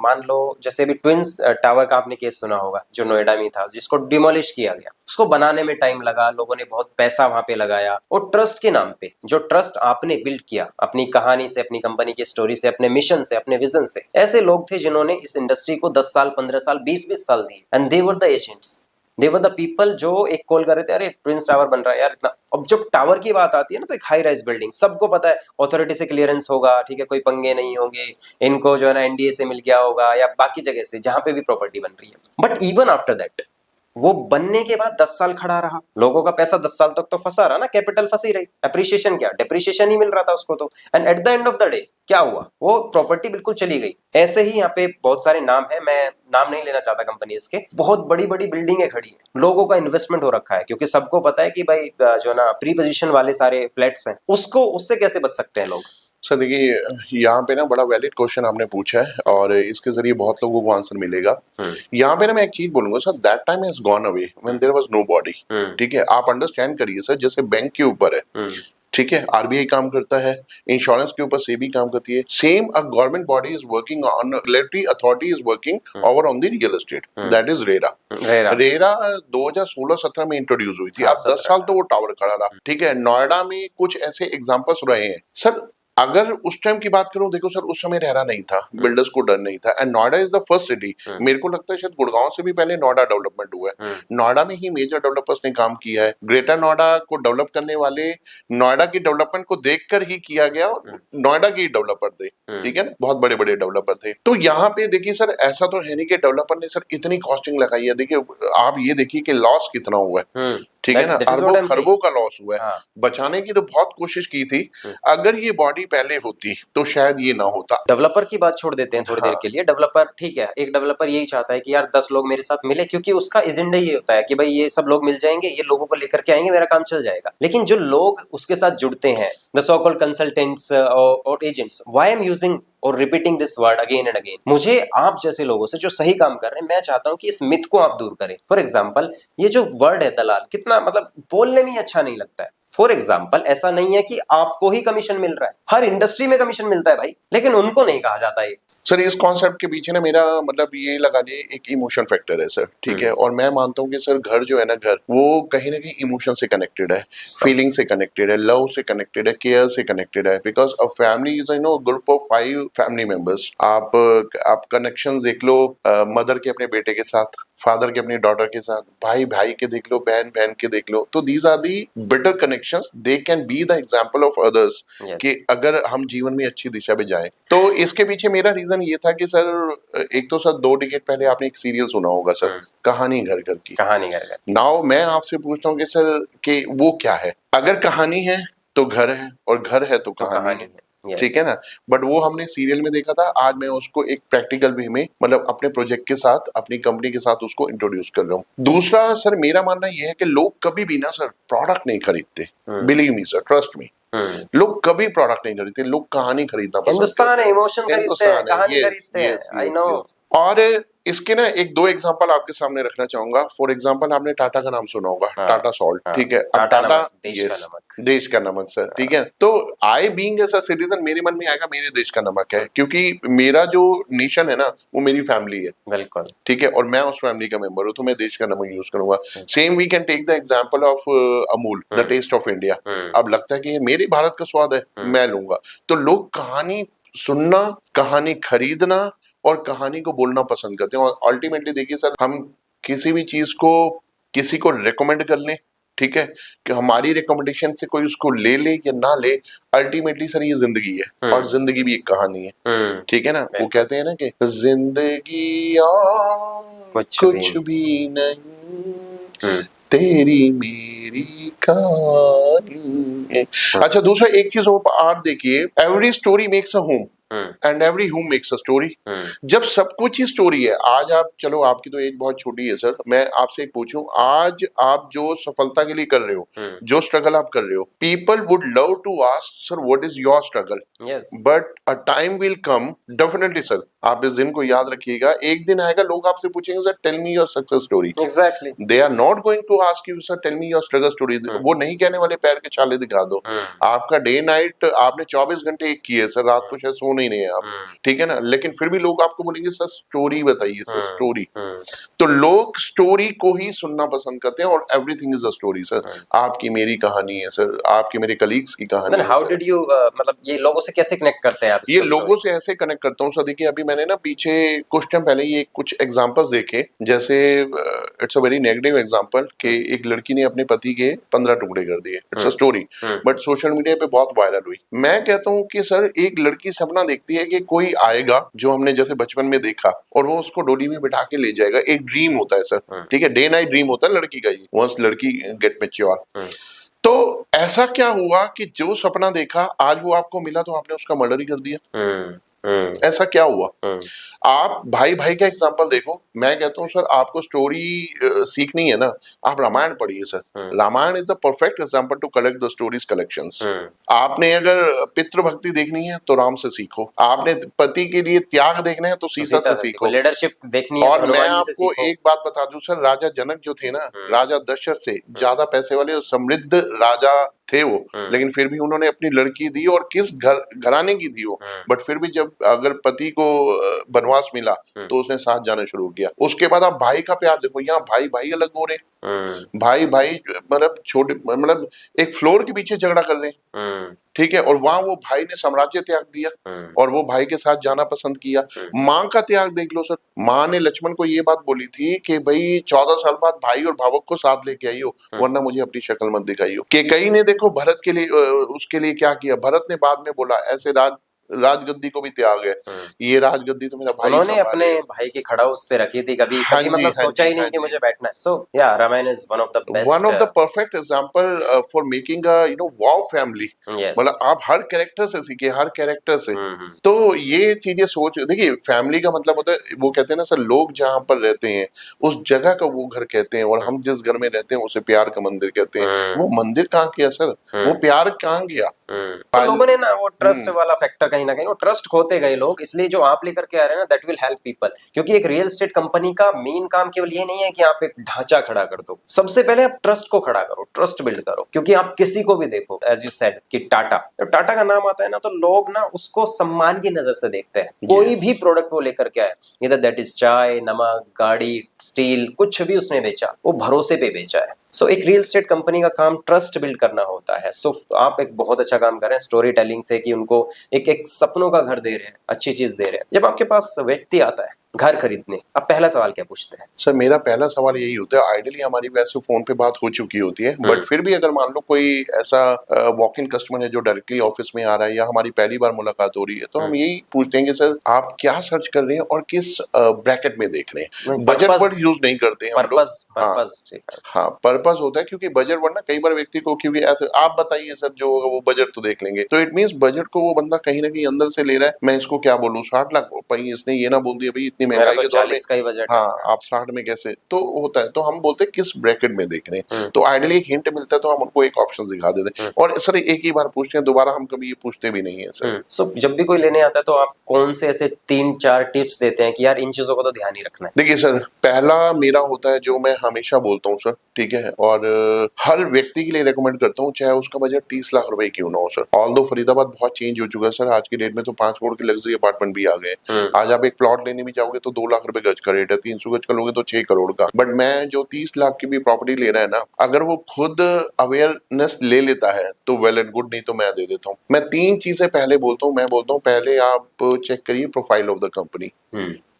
मान लो जैसे अभी ट्विंस टावर का आपने केस सुना होगा, जो नोएडा में था, जिसको डिमोलिश किया गया, उसको बनाने में टाइम लगा, लोगों ने बहुत पैसा वहां पे लगाया, और ट्रस्ट के नाम पे, जो ट्रस्ट आपने बिल्ड किया अपनी कहानी से, अपनी कंपनी की स्टोरी से, अपने मिशन से, अपने विजन से, ऐसे लोग थे जिन्होंने इस इंडस्ट्री को 10 साल, 15 साल, 20-20 साल दिए, and they were the agents, they were the people जो एक कॉल कर रहे थे, अरे ट्विंस टावर बन रहा है यार इतना। अब जब टावर की बात आती है ना, तो एक हाई राइज बिल्डिंग, सबको पता है अथॉरिटी से क्लियरेंस होगा, ठीक है, कोई पंगे नहीं होंगे, इनको जो है ना एनडीए से मिल गया होगा या बाकी जगह से जहां पे भी प्रॉपर्टी बन रही है। बट इवन आफ्टर दैट, वो बनने के बाद 10 साल खड़ा रहा, लोगों का पैसा 10 साल तक तो फंसा रहा ना, कैपिटल फंसी रही, एप्रिसिएशन क्या, डेप्रिसिएशन ही मिल रहा था उसको तो, and at the end of the day क्या हुआ, वो प्रॉपर्टी बिल्कुल चली गई। ऐसे ही यहाँ पे बहुत सारे नाम है, मैं नाम नहीं लेना चाहता कंपनीज के, बहुत बड़ी बड़ी बिल्डिंगें खड़ी है, लोगों का इन्वेस्टमेंट हो रखा है, क्योंकि सबको पता है कि भाई जो ना प्री पोजीशन वाले सारे फ्लैट्स हैं, उसको उससे कैसे बच सकते हैं लोग। सर देखिए, यहाँ पे ना बड़ा वैलिड क्वेश्चन आपने पूछा है और इसके जरिए बहुत लोगों को आंसर मिलेगा। यहाँ पे ना मैं एक चीज बोलूंगा sir, that time has gone away when there was nobody, ठीक है। आप अंडरस्टैंड करिए सर, जैसे बैंक के ऊपर है, ठीक है, आरबीआई काम करता है, इंश्योरेंस के ऊपर सेबी काम करती है, same a government body is working on, regulatory authority is working over on the real estate, that is RERA. RERA 2016-17 में इंट्रोड्यूस हुई थी, अब 10 साल तो वो टावर खड़ा रहा, ठीक है। नोएडा में कुछ ऐसे एग्जांपल्स रहे हैं सर। अगर उस टाइम की बात करूं, देखो सर, उस समय रेरा नहीं था, बिल्डर्स को डर नहीं था, and Noida is the first city, मेरे को लगता है शायद गुड़गांव से भी पहले नोएडा डेवलपमेंट हुआ है, नोएडा में ही मेजर डेवलपर्स ने काम किया है, ग्रेटर नोएडा को डेवलप करने वाले नोएडा की डेवलपमेंट को देखकर ही किया गया, नोएडा के डेवलपर थे, ठीक है ना, बहुत बड़े बड़े डेवलपर थे। तो यहाँ पे देखिए सर, ऐसा तो है नहीं कि डेवलपर ने सर इतनी कॉस्टिंग लगाई है, देखिए आप ये देखिए कि लॉस कितना हुआ है, ठीक है ना, अरबों खरबों का लॉस हुआ है। बचाने की तो बहुत कोशिश की थी, अगर ये बॉडी पहले होती तो शायद ये ना होता। डेवलपर की बात छोड़ देते हैं थोड़ी देर के लिए, डेवलपर ठीक है, एक डेवलपर यही चाहता है कि यार 10 लोग मेरे साथ मिले, क्योंकि उसका एजेंडा ये होता है कि भाई ये सब लोग मिल जाएंगे, ये लोगों को लेकर के आएंगे, मेरा काम चल जाएगा। लेकिन जो लोग उसके साथ जुड़ते हैं, द सो कॉल्ड कंसल्टेंट्स और agents, why I am using और repeating this word again and again, मुझे आप जैसे लोगों से जो सही काम कर रहे हैं, मैं चाहता हूं कि इस मिथ को आप दूर करें। फॉर एग्जांपल, ये जो वर्ड है दलाल, कितना मतलब बोलने में ही अच्छा नहीं लगता है। फॉर एग्जाम्पल, ऐसा नहीं है कि आपको ही कमीशन मिल रहा है, हर इंडस्ट्री में कमीशन मिलता है भाई, लेकिन उनको नहीं कहा जाता है। सर इस कॉन्सेप्ट के पीछे ना मेरा मतलब ये लगा लिए एक इमोशन फैक्टर है सर, ठीक है, और मैं मानता हूँ कि सर घर जो है ना, घर वो कहीं ना कहीं इमोशन से कनेक्टेड है, फीलिंग से कनेक्टेड है, लव से कनेक्टेड है, केयर से कनेक्टेड है, because a family is group of 5 family members. आप कनेक्शन देख लो, मदर के अपने बेटे के साथ, फादर के अपनी डॉटर के साथ, भाई भाई के देख लो, बहन बहन के देख लो, तो these are the better connections, they can be the example of others कि अगर हम जीवन में अच्छी दिशा पे जाएं। तो इसके पीछे मेरा रीजन ये था कि सर, एक तो सर 2 डिकेड पहले आपने एक सीरियल सुना होगा सर, कहानी घर घर की, कहानी घर घर। नाउ मैं आपसे पूछता हूँ कि सर कि वो क्या है, अगर कहानी है तो घर है, और घर है तो कहानी है, ठीक है ना। बट वो हमने सीरियल में देखा था, आज मैं उसको एक प्रैक्टिकल वे में मतलब अपने प्रोजेक्ट के साथ, अपनी कंपनी के साथ उसको इंट्रोड्यूस कर रहा हूँ। दूसरा सर, मेरा मानना ये है कि लोग कभी भी ना सर प्रोडक्ट नहीं खरीदते, believe me sir, trust me, लोग कभी प्रोडक्ट नहीं खरीदते, लोग कहानी खरीदना पसंद हिंदुस्तान है, इमोशन खरीदते हैं, हिंदुस्तान है, कहानी यस खरीदते हैं। Yes I yes no. Yes. और इसके ना एक दो एग्जांपल आपके सामने रखना चाहूंगा। फॉर एग्जांपल आपने टाटा का नाम सुना होगा, हाँ, टाटा सॉल्ट, हाँ, ठीक है। अब टाटा टाटा, नमक, देश का यस, नमक। देश का नमक सर, ठीक है। तो I being as a citizen मेरे मन में आएगा मेरे देश का नमक है, क्योंकि मेरा जो नेशन है ना वो मेरी फैमिली है, बिल्कुल। ठीक है, और मैं उस फैमिली का मेंबर हूँ, तो मैं देश का नमक यूज करूंगा। Same we can take the example of Amul, the taste of India. अब लगता है कि ये मेरे भारत का स्वाद है, मैं लूंगा। तो लोग कहानी सुनना, कहानी खरीदना और कहानी को बोलना पसंद करते हैं। और अल्टीमेटली देखिए सर, हम किसी भी चीज को किसी को रेकमेंड कर लें, ठीक है, कि हमारी रिकमेंडेशन से कोई उसको ले या ना ले, अल्टीमेटली सर ये जिंदगी है, और जिंदगी भी एक कहानी है, ठीक है ना। वो कहते हैं ना कि जिंदगी और कुछ भी नहीं, तेरी मेरी कहानी है। अच्छा, दूसरा एक चीज और देखिए, every story makes a home and every home makes a story. जब सब कुछ ही स्टोरी है, आज आप, चलो आपकी तो एज बहुत छोटी है सर, मैं आपसे एक पूछूं, आज आप जो सफलता के लिए कर रहे हो, जो स्ट्रगल आप कर रहे हो, people would love to ask sir what is your struggle, but a time will come, definitely sir, आप इस दिन को याद रखिएगा, एक दिन आएगा लोग आपसे पूछेंगे sir tell me your success story. Exactly. They are not going to ask you sir tell me your struggle story. वो नहीं कहने वाले पैर के छाले दिखा दो। आपका डे नाइट आपने 24 घंटे एक किए सर, रात को शायद सो नहीं रहे आप, ठीक है ना, लेकिन फिर भी लोग आपको बोलेंगे सर स्टोरी बताइए सर, स्टोरी। तो लोग स्टोरी को ही सुनना पसंद करते हैं, और everything is a story sir. आपकी मेरी कहानी है सर, आपके मेरे कलीग्स की कहानी है। हाउ डिड यू मतलब ये लोगों से कैसे कनेक्ट करते हैं आप? ये लोगों से ऐसे कनेक्ट करता हूँ सर, देखिए अभी मैंने ना पीछे कुछ टाइम पहले ये कुछ एग्जांपल्स देखे, जैसे it's a very negative example कि एक लड़की ने अपने पति के 15 टुकड़े कर दिए, it's a story, but social media पे बहुत वायरल हुई। मैं कहता हूँ कि सर एक लड़की सपना देखती है कि कोई आएगा जो हमने जैसे बचपन में देखा, और वो उसको डोली में बिठा के ले जाएगा, एक ड्रीम होता है सर, ठीक है, डे नाइट ड्रीम होता है लड़की का, ये वंस लड़की गेट मैच्योर। तो ऐसा क्या हुआ कि जो सपना देखा आज वो आपको मिला, तो आपने उसका मर्डर ही कर दिया। ऐसा क्या हुआ? आप भाई भाई का एग्जांपल देखो। मैं कहता हूँ सर आपको स्टोरी सीखनी है ना, आप रामायण पढ़िए sir. Ramayan is the perfect example to collect the stories collections. आपने अगर पितृ भक्ति देखनी है तो राम से सीखो, आपने पति के लिए त्याग देखना है तो सीता से सीखो, लीडरशिप देखनी है और तो मैं हनुमान जी से आपको सीखो। एक बात बता दूं सर, राजा जनक जो थे ना, राजा दशरथ से ज्यादा पैसे वाले और समृद्ध राजा थे वो, लेकिन फिर भी उन्होंने अपनी लड़की दी, और किस घराने की थी वो, बट फिर भी जब अगर पति को वनवास मिला तो उसने साथ जाना शुरू किया। उसके बाद आप भाई का प्यार देखो, यहाँ भाई भाई अलग हो रहे, भाई भाई मतलब छोटे, मतलब एक फ्लोर के पीछे झगड़ा कर रहे हैं, ठीक है, और वहां वो भाई ने साम्राज्य त्याग दिया और वो भाई के साथ जाना पसंद किया। माँ का त्याग देख लो सर, माँ ने लक्ष्मण को ये बात बोली थी कि भाई 14 साल बाद भाई और भावक को साथ लेके आइयो, वरना मुझे अपनी शक्ल मत दिखाइयो। केकई ने देखो भरत के लिए उसके लिए क्या किया, भरत ने बाद में बोला ऐसे राजगद्दी को भी त्याग है, ये राजगद्दी तो मेरा भाई उन्होंने अपने संभालेगा। भाई की खड़ा उस पे रखी थी, कभी हाँ कभी जी, मतलब हाँ सोचा जी, ही नहीं हाँ कि जी। मुझे बैठना है। सो या Ramayan is one of the one best. Of the perfect example for making a wow family. मतलब आप हर कैरेक्टर से सीखिए, हर कैरेक्टर से। तो ये चीजें सोच, देखिए फैमिली का मतलब होता है, वो कहते हैं ना सर, लोग जहाँ पर रहते हैं उस जगह का वो घर कहते हैं, और हम जिस घर में रहते हैं उसे प्यार का मंदिर कहते हैं। वो मंदिर कहाँ गया सर, वो प्यार कहाँ गया? तो लोगों ने ना वो ट्रस्ट वाला फैक्टर कहीं ना कहीं वो ट्रस्ट खोते गए लोग, इसलिए जो आप लेकर के आ रहे हैं ना दैट विल हेल्प पीपल। क्योंकि एक रियल एस्टेट कंपनी का मेन काम केवल ये नहीं है कि आप एक ढांचा खड़ा कर दो, सबसे पहले आप ट्रस्ट को खड़ा करो, ट्रस्ट बिल्ड करो। क्योंकि आप किसी को भी देखो, एज यू सेड कि टाटा, जब टाटा का नाम आता है ना तो लोग ना उसको सम्मान की नजर से देखते हैं। कोई भी प्रोडक्ट वो लेकर के आए, इधर दैट इज चाय, नमक, गाड़ी, स्टील, कुछ भी उसने बेचा वो भरोसे पे बेचा है। सो एक रियल एस्टेट कंपनी का काम ट्रस्ट बिल्ड करना होता है। सो आप एक बहुत अच्छा काम कर रहे हैं स्टोरी टेलिंग से, कि उनको एक एक सपनों का घर दे रहे हैं, अच्छी चीज दे रहे हैं। जब आपके पास व्यक्ति आता है घर खरीदने, अब पहला सवाल क्या पूछते हैं? सर मेरा पहला सवाल यही होता है, आइडियली हमारी वैसे फोन पे बात हो चुकी होती है, बट फिर भी अगर मान लो कोई ऐसा वॉक इन कस्टमर है जो डायरेक्टली ऑफिस में आ रहा है, या हमारी पहली बार मुलाकात हो रही है, तो हम यही पूछते हैं कि सर आप क्या सर्च कर रहे हैं और किस ब्रैकेट में देख रहे हैं। बजट वर्ड यूज नहीं करते हैं हम लोग। हाँ, पर्पस होता है, क्योंकि बजट वर्ड ना कई बार व्यक्ति को, क्योंकि ऐसे आप बताइए सर जो होगा वो बजट तो देख लेंगे, तो इट मीन्स बजट को वो बंदा कहीं ना कहीं अंदर से ले रहा है। मैं इसको क्या बोलूँ, 60 लाख भाई, इसने ये ना बोल दिया भाई इतनी मेरा महंगाई तो के दौर में 40 का ही बजट है। हाँ आप 60 में कैसे, तो होता है, तो हम बोलते हैं किस ब्रैकेट में देख रहे हैं, हम्म, तो आइडियली एक हिंट मिलता है तो हम उनको एक ऑप्शन दिखा देते हैं, और सर एक ही बार पूछते हैं, दोबारा हम कभी ये पूछते भी नहीं है सर। सो जब भी कोई लेने आता है तो आप कौन से ऐसे 3-4 टिप्स देते हैं कि यार इन चीजों को तो ध्यान ही रखना है? देखिए सर, पहला मेरा होता है जो मैं हमेशा बोलता हूँ सर, ठीक है, और हर व्यक्ति के लिए रेकमेंड करता हूँ, चाहे उसका बजट 30 लाख रुपए क्यों ना हो सर। ऑल दो फरीदाबाद बहुत चेंज हो चुका है सर, आज की डेट में तो 5 करोड़ के लग्जरी अपार्टमेंट भी आ गए। आज आप एक प्लॉट लेने भी जाओगे तो 2 लाख रुपए गज का रेट है, 300 गज का लोगे तो 6 करोड़ का। बट मैं जो 30 लाख की भी प्रॉपर्टी ले रहा है ना, अगर वो खुद अवेयरनेस ले लेता है तो वेल एंड गुड, नहीं तो मैं दे देता हूँ। मैं 3 चीजें पहले बोलता हूँ, मैं बोलता हूँ पहले आप चेक करिए प्रोफाइल ऑफ द कंपनी,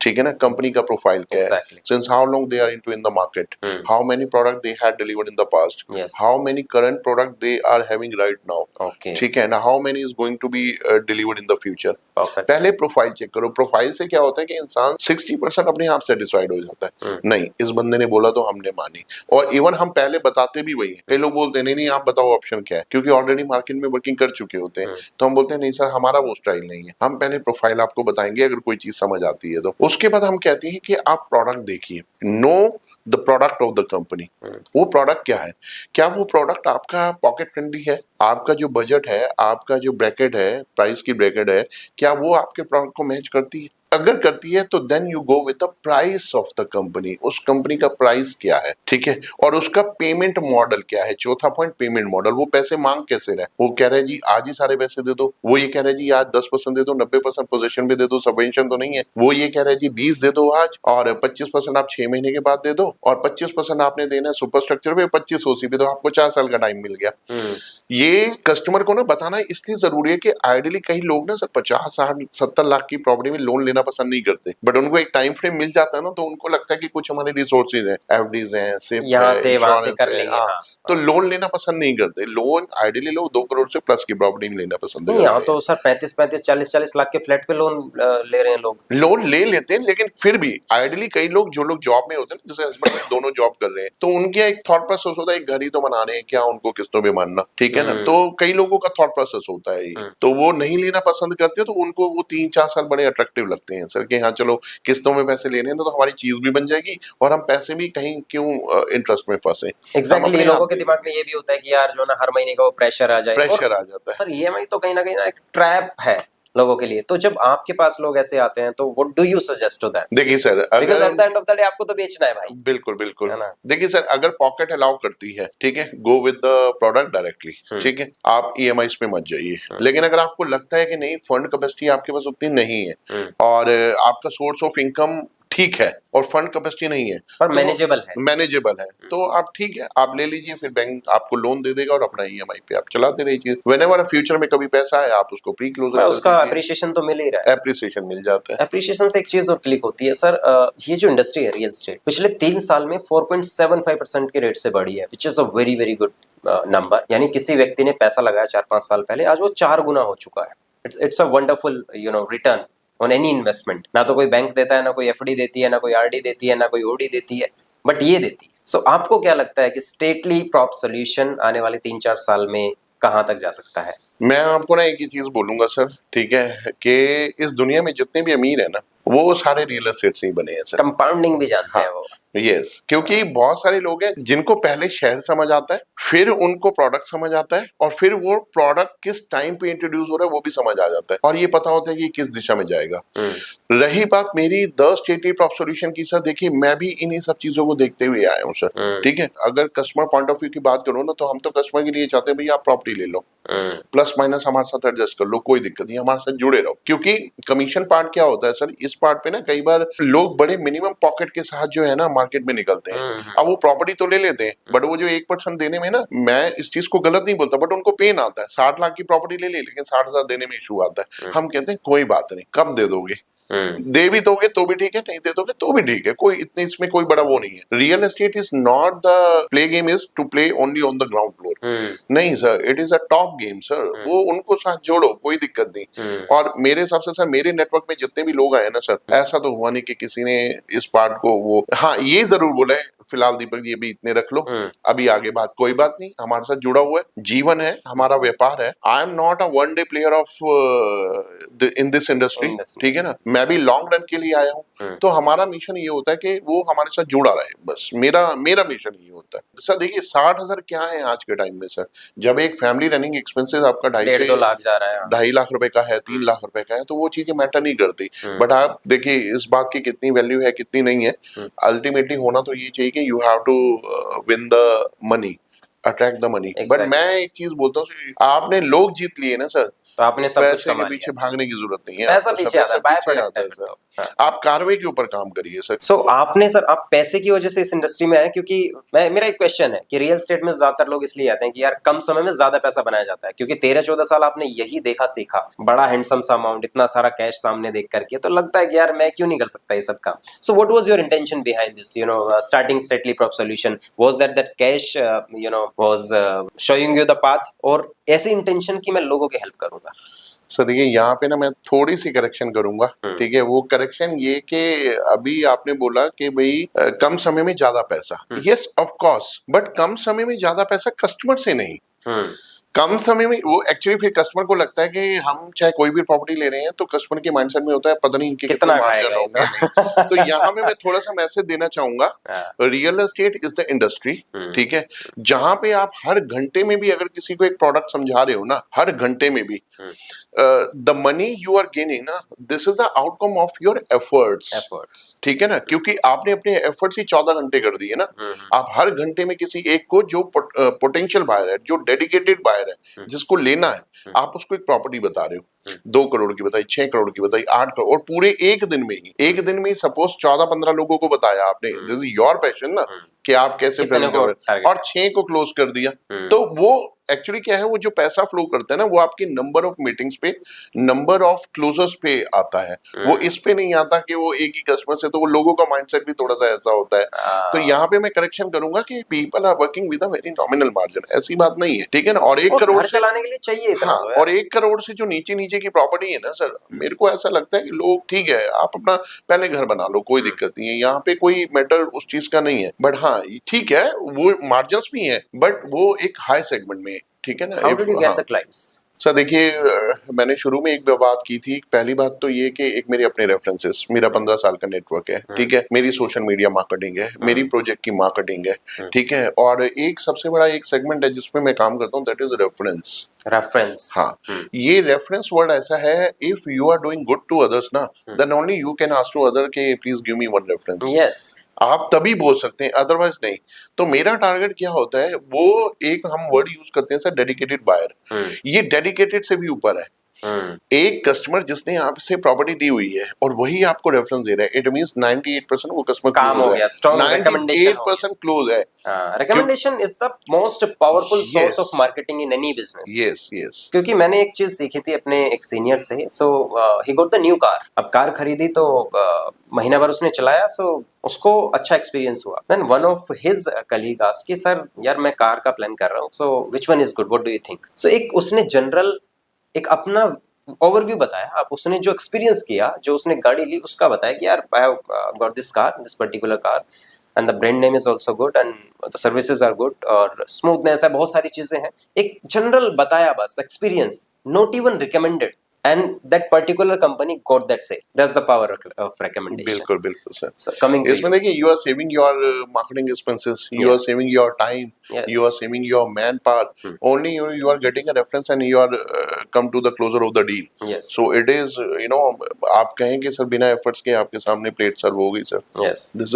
ठीक है ना, कंपनी का प्रोफाइल क्या है, Exactly. Since how long they are into in the market, how many product they had delivered in the past, Yes. How many current product they are having right now, Okay. ठीक है ना, how many is going to be delivered in the future. Perfect. पहले profile check करो। Profile से क्या होता है कि इंसान 60% अपने आप सेटिस्फाइड हो जाता है, नहीं इस बंदे ने बोला तो हमने मानी, और इवन हम पहले बताते भी वही हैं। कई लोग बोलते हैं नहीं नहीं आप बताओ ऑप्शन क्या है, क्योंकि ऑलरेडी मार्केट में वर्किंग कर चुके होते हैं, तो हम बोलते हैं नहीं सर हमारा वो स्टाइल नहीं है, हम पहले प्रोफाइल आपको बताएंगे, अगर कोई चीज समझ आती है तो उसके बाद हम कहते हैं कि आप प्रोडक्ट देखिए, know the product of the company. वो प्रोडक्ट क्या है, क्या वो प्रोडक्ट आपका पॉकेट फ्रेंडली है, आपका जो बजट है, आपका जो ब्रैकेट है, प्राइस की ब्रैकेट है, क्या वो आपके प्रोडक्ट को मैच करती है? अगर करती है तो then you go with the price of the company, उस कंपनी का प्राइस क्या है, ठीक है, और उसका पेमेंट मॉडल क्या है। चौथा पॉइंट, पेमेंट मॉडल, वो पैसे मांग कैसे रहे, वो कह रहे हैं जी आज ही सारे पैसे दे दो, वो ये कह रहे हैं जी आज 10% दे दो, 90% पोजीशन भी दे दो, सबवेंशन तो नहीं है, वो ये कह रहे हैं जी 20 दे दो आज, और 25% आप 6 महीने के बाद दे दो, और 25% आपने देना है सुपर स्ट्रक्चर पे, 25 ओसी पे, तो आपको 4 साल का टाइम मिल गया। ये कस्टमर को ना बताना इसलिए जरूरी है कि आइडियली कई लोग ना सर 50, 60, 70 लाख की प्रॉपर्टी में लोन लेना पसंद नहीं करते, बट उनको एक टाइम फ्रेम मिल जाता है ना, तो उनको लगता है कि कुछ हमारे रिसोर्सेज हैं, एफडीज हैं, सिप यहाँ है, से वहां से इंश्योरेंस कर है, लेंगे। हाँ, हाँ, तो लोन लेना पसंद नहीं करते। लोन आइडियली लोग 2 करोड़ से प्लस की प्रॉपर्टी में लेना पसंद नहीं यहाँ करते हैं। तो सर 35-35, 40-40 लाख के फ्लैट पे लोन ले रहे हैं लोग। लोन ले लेते हैं, लेकिन फिर भी आइडियली कई लोग जो लोग जॉब में होते हैं, जैसे हस्बैंड वाइफ दोनों जॉब कर रहे हैं, तो उनके एक थॉट प्रोसेस होता है एक घर ही तो बना रहे हैं, क्या उनको किस्तों में मानना, ठीक है ना, तो कई लोगों का थॉट प्रोसेस होता है ये, तो वो नहीं लेना पसंद करते, तो उनको वो 3-4 साल बड़े अट्रैक्टिव लगते हैं सर, कि हाँ चलो किस्तों में पैसे लेने हैं तो हमारी चीज भी बन जाएगी, और हम पैसे भी कहीं क्यों इंटरेस्ट में फंसे। एग्जैक्टली, लोगों के दिमाग में ये भी होता है कि यार जो ना हर महीने का वो प्रेशर आ जाए, और प्रेशर आ जाता है सर ईएमआई तो कहीं ना एक ट्रैप है लोगों के लिए। तो जब आपके पास लोग ऐसे आते हैं तो what do you suggest to that? देखिए सर, बिकॉज़ एट द अगर एंड ऑफ द डे आपको तो बेचना है भाई, बिल्कुल बिल्कुल, है ना? देखिए सर अगर पॉकेट अलाउ करती है, ठीक है, गो विद द प्रोडक्ट डायरेक्टली, ठीक है, आप ईएमआई पे मत जाइए। लेकिन अगर आपको लगता है कि नहीं फंड कैपेसिटी आपके पास उतनी नहीं है, और आपका सोर्स ऑफ इनकम ठीक है और फंड कैपेसिटी नहीं है, पर तो मैनेजेबल है, तो आप ठीक है आप ले लीजिए, फिर बैंक आपको लोन दे देगा और अपना ईएमआई पे आप चलाते रहिए। व्हेनेवर फ्यूचर में कभी पैसा है आप उसको प्री क्लोजर कर उसका दीजिए, अप्रिसिएशन तो मिल ही रहा है। एप्रिसिएशन मिल जाता है। एप्रिसिएशन से एक चीज और क्लिक होती है सर, ये जो इंडस्ट्री है रियल एस्टेट पिछले 3 साल में 4.75% के रेट से बढ़ी है, which is a very very good number. यानी किसी व्यक्ति ने पैसा लगाया 4-5 साल पहले, आज वो 4 गुना हो चुका है। It's a wonderful return on any investment. ना तो कोई बैंक देता है, ना कोई एफडी देती है, ना कोई आरडी देती है, ना कोई ओडी देती है, बट ये देती है। सो आपको क्या लगता है कि स्टेटली प्रॉप सोल्यूशन आने वाले 3-4 साल में कहाँ तक जा सकता है? मैं आपको ना एक ही चीज बोलूंगा सर, ठीक है, कि इस दुनिया में जितने भी अमीर है ना वो सारे रियल एस्टेट से ही बने हैं सर। कंपाउंडिंग भी जानते हैं वो। यस, क्योंकि बहुत सारे लोग हैं जिनको पहले शहर समझ आता है, फिर उनको प्रोडक्ट समझ आता है, और फिर वो प्रोडक्ट किस टाइम पे इंट्रोड्यूस हो रहा है वो भी समझ आ जाता है, और ये पता होता है कि किस दिशा में जाएगा। रही बात मेरी 10 स्टेटली प्रॉप सॉल्यूशन की, सर देखिए मैं भी इन्हीं सब चीजों को देखते हुए आया हूँ सर, ठीक है। अगर कस्टमर पॉइंट ऑफ व्यू की बात करो ना, तो हम तो कस्टमर के लिए चाहते हैं भैया आप प्रॉपर्टी ले लो, प्लस माइनस हमारे साथ एडजस्ट कर लो, कोई दिक्कत नहीं, हमारे साथ जुड़े रहो। क्योंकि कमीशन पार्ट क्या होता है सर, इस पार्ट पे ना कई बार लोग बड़े मिनिमम पॉकेट के साथ जो है ना मार्केट में निकलते हैं। अब वो प्रॉपर्टी तो ले लेते हैं, बट वो जो 1% देने में ना, मैं इस चीज को गलत नहीं बोलता, बट उनको पेन आता है। 60 लाख की प्रॉपर्टी ले ली, लेकिन 60,000 देने में इशू आता है। हम कहते हैं कोई बात नहीं, कब दे दोगे, दे भी दोगे तो भी ठीक है, नहीं दे दोगे तो भी ठीक है, कोई इतने इसमें कोई बड़ा वो नहीं है। Real estate is not the play game is to play only on the ground floor, नहीं sir, it is a top game sir. वो उनको साथ जोड़ो, कोई दिक्कत नहीं। और मेरे हिसाब से सर, मेरे नेटवर्क में जितने भी लोग आए ना सर, ऐसा तो हुआ नहीं कि किसी ने इस पार्ट को वो, हाँ ये जरूर बोला है फिलहाल दीपक ये भी इतने रख लो, अभी आगे बात, कोई बात नहीं, हमारे साथ जुड़ा हुआ है, जीवन है, हमारा व्यापार है। I am not a one day player of in this industry, ठीक है ना, मैं भी लॉन्ग रन के लिए आया हूँ। तो हमारा मिशन ये होता है कि वो हमारे साथ जुड़ा रहे, बस मेरा मेरा मिशन ये होता है सर। देखिए 60,000 क्या है आज के टाइम में सर, जब एक फैमिली रनिंग एक्सपेंसेस आपका 1.5-2 लाख जा रहा है। 2.5 लाख रुपए का है, 3 लाख रुपए का है, तो वो चीजें मैटर नहीं करती। बट आप देखिए इस बात की कितनी वैल्यू है कितनी नहीं है, अल्टीमेटली होना तो ये चाहिए कि you have to win the money, attract the money. But मैं एक चीज बोलता हूँ, आपने लोग जीत लिए ना सर, तो आपने सब कुछ पैसे कमा के पीछे लिया। भागने की जरूरत नहीं है, पैसा आपको पीछे आता है, बाय पीछे प्रोडक्ट आता है है फिर सर। तो। हाँ। आप कार्रवाई के ऊपर काम करिए सर। सो आपने सर, आप पैसे की वजह से इस इंडस्ट्री में आए, क्योंकि मेरा एक क्वेश्चन है कि रियल एस्टेट में ज्यादातर लोग इसलिए आते हैं कि यार कम समय में ज्यादा पैसा बनाया जाता है, क्योंकि 13-14 साल आपने यही देखा सीखा, बड़ा हैंडसम सा अमाउंट, इतना सारा कैश सामने देख करके, तो लगता है कि यार मैं क्यों नहीं कर सकता ये सब काम। So what was your intention behind this, starting stately prop solution? Was that cash was showing you the path, और ऐसी इंटेंशन की मैं लोगों की हेल्प करूंगा? सर देखिए यहाँ पे ना मैं थोड़ी सी करेक्शन करूंगा, ठीक है। वो करेक्शन ये कि अभी आपने बोला कि भाई कम समय में ज्यादा पैसा, यस ऑफ कोर्स, बट कम समय में ज्यादा पैसा कस्टमर से नहीं। कम समय में वो एक्चुअली फिर कस्टमर को लगता है कि हम चाहे कोई भी प्रॉपर्टी ले रहे हैं तो कस्टमर के माइंडसेट में होता है पता नहीं इनके कितने मार्जिन होंगे। तो यहाँ में मैं थोड़ा सा मैसेज देना चाहूंगा, real estate is the industry, ठीक है, जहां पे आप हर घंटे में भी अगर किसी को एक प्रोडक्ट समझा रहे हो ना, हर घंटे में भी the money you are gaining ना, this is the outcome of your efforts, ठीक है ना, क्योंकि आपने अपने एफर्ट्स ही 14 घंटे कर दिए ना। आप हर घंटे में किसी एक को जो पोटेंशियल बायर है, जो डेडिकेटेड बायर है, जिसको लेना है, आप उसको एक प्रॉपर्टी बता रहे हो, 2 करोड़ की बताई, 6 करोड़ की बताई, 8 करोड़, और पूरे एक दिन में ही सपोज 14-15 लोगों को बताया आपने, दिस इज योर पैशन ना, कि आप कैसे प्रेजेंट कर रहे हैं, और 6 को क्लोज कर दिया। तो वो एक्चुअली क्या है, वो जो पैसा फ्लो करता है ना, वो आपके नंबर ऑफ मीटिंग्स पे, नंबर ऑफ क्लोजर्स पे आता है, वो इस पे नहीं आता कि वो एक ही कस्टमर से। तो वो लोगों का माइंडसेट भी थोड़ा सा ऐसा होता है। तो यहाँ पे मैं करेक्शन करूंगा कि people are working with a very nominal margin, ऐसी बात नहीं है, ठीक है ना। और 1 करोड़ चलाने के लिए चाहिए इतना। हाँ, और 1 करोड़ से जो नीचे की प्रॉपर्टी है ना सर, मेरे को ऐसा लगता है कि लोग, ठीक है आप अपना पहले घर बना लो, कोई दिक्कत नहीं है, यहाँ पे कोई मैटर उस चीज का नहीं है। बट हाँ ठीक है, वो मार्जिन भी है, बट वो एक हाई सेगमेंट में, ठीक है ना। How did you get the clients? Sir देखिए मैंने शुरू में एक बात की थी, पहली बात तो ये कि एक मेरे अपने रेफरेंसेस, मेरा 15 साल का नेटवर्क है, ठीक है, मेरी सोशल मीडिया मार्केटिंग है, मेरी प्रोजेक्ट की मार्केटिंग है, ठीक है, और एक सबसे बड़ा एक सेगमेंट है जिसमें मैं काम करता हूँ, दैट इज रेफरेंस। हाँ, ये रेफरेंस वर्ड ऐसा है, if you are doing good to others ना, then only you can ask to other के please give me 1 reference. Yes, आप तभी बोल सकते हैं, अदरवाइज नहीं। तो मेरा टारगेट क्या होता है, वो एक हम वर्ड यूज करते हैं सर, डेडिकेटेड बायर। ये डेडिकेटेड से भी ऊपर है। एक कस्टमर जिसने आपसे प्रॉपर्टी दी हुई है और वही आपको रेफरेंस दे रहा है, इट मींस 98% वो कस्टमर काम हो गया, स्ट्रांग रिकमेंडेशन, 98% क्लोज है। Recommendation is the most powerful source of marketing in any business. Yes. क्योंकि मैंने एक चीज सीखी थी अपने एक सीनियर से, so he got the new car. अब कार खरीदी तो महीना भर उसने चलाया, सो उसको अच्छा एक्सपीरियंस हुआ। Then one of his colleague asked कि सर यार मैं कार का प्लान कर रहा हूँ, so which one is good, what do you think? So एक उसने जनरल एक अपना ओवरव्यू बताया। अब उसने जो एक्सपीरियंस किया, जो उसने गाड़ी ली, उसका बताया कि यार I have got this car, this particular car, and the brand name is also good and the services are good, और स्मूथनेस है, बहुत सारी चीजें हैं। एक जनरल बताया, बस experience, not even recommended, and that particular company got that sale. That's the power of recommendation. बिल्कुल सर। So coming to इसमें देखिए, you are saving your marketing expenses, you are saving your time, you are saving your manpower. Only you are getting a reference and you are come to the closure of the deal. Yes. So it is, आप कहेंगे sir बिना efforts के आपके सामने plate सर्व हो गई sir. Yes. This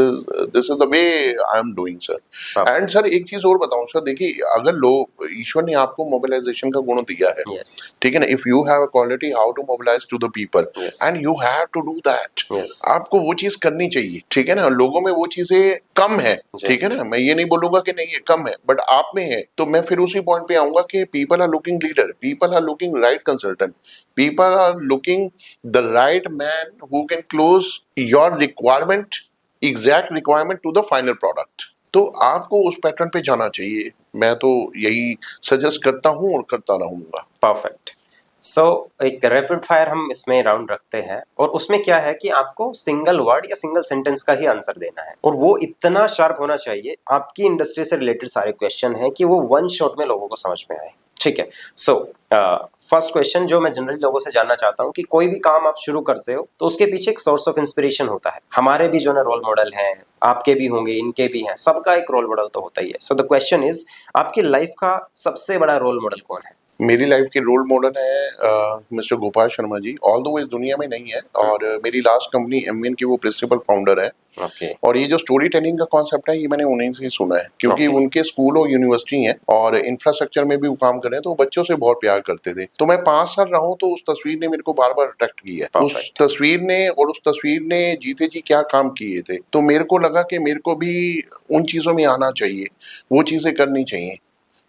is the way I am doing sir. And sir एक चीज और बताऊं सर, देखिए अगर लोग, ईश्वर ने आपको मोबिलाइजेशन का गुण दिया है, ठीक है ना, if you have a quality how to mobilize to the people, and you have to do that. आपको वो चीज करनी चाहिए, ठीक है ना। लोगों में वो चीजें कम है, ठीक है ना, मैं ये नहीं बोलूंगा कि नहीं है, कम है, बट आप में है। तो मैं फिर उसी पॉइंट पे आऊंगा कि people are looking leader, people are looking right consultant, people are looking the right man who can close your requirement, exact requirement to the final product. तो आपको उस पैटर्न पे जाना चाहिए। मैं तो यही सजेस्ट करता हूँ और करता रहूंगा। परफेक्ट। सो एक रैपिड फायर हम इसमें राउंड रखते हैं, और उसमें क्या है कि आपको सिंगल वर्ड या सिंगल सेंटेंस का ही आंसर देना है, और वो इतना शार्प होना चाहिए, आपकी इंडस्ट्री से रिलेटेड सारे क्वेश्चन हैं कि वो 1 शॉट में लोगों को समझ में आए। ठीक है। सो फर्स्ट क्वेश्चन जो मैं जनरली लोगों से जानना चाहता हूँ कि कोई भी काम आप शुरू करते हो तो उसके पीछे एक सोर्स ऑफ इंस्पिरेशन होता है। हमारे भी जो ना रोल मॉडल हैं, आपके भी होंगे, इनके भी हैं, सबका एक रोल मॉडल तो होता ही है। सो द क्वेश्चन इज, आपकी लाइफ का सबसे बड़ा रोल मॉडल कौन है? मेरी लाइफ के रोल मॉडल है मिस्टर गोपाल शर्मा जी। ऑल दो इस दुनिया में नहीं है, और मेरी लास्ट कंपनी एमवीएन की वो प्रिंसिपल फाउंडर है। ओके। और ये जो स्टोरी टेलिंग का कॉन्सेप्ट है, ये मैंने उन्हीं से सुना है, क्योंकि Okay. उनके स्कूल और यूनिवर्सिटी है और इंफ्रास्ट्रक्चर में भी वो काम कर रहे हैं, तो वो बच्चों से बहुत प्यार करते थे। तो मैं 5 साल रहा हूँ, तो उस तस्वीर ने मेरे को बार बार अट्रैक्ट किया है। उस तस्वीर ने जीते जी क्या काम किए थे, तो मेरे को लगा कि मेरे को भी उन चीजों में आना चाहिए, वो चीजें करनी चाहिए।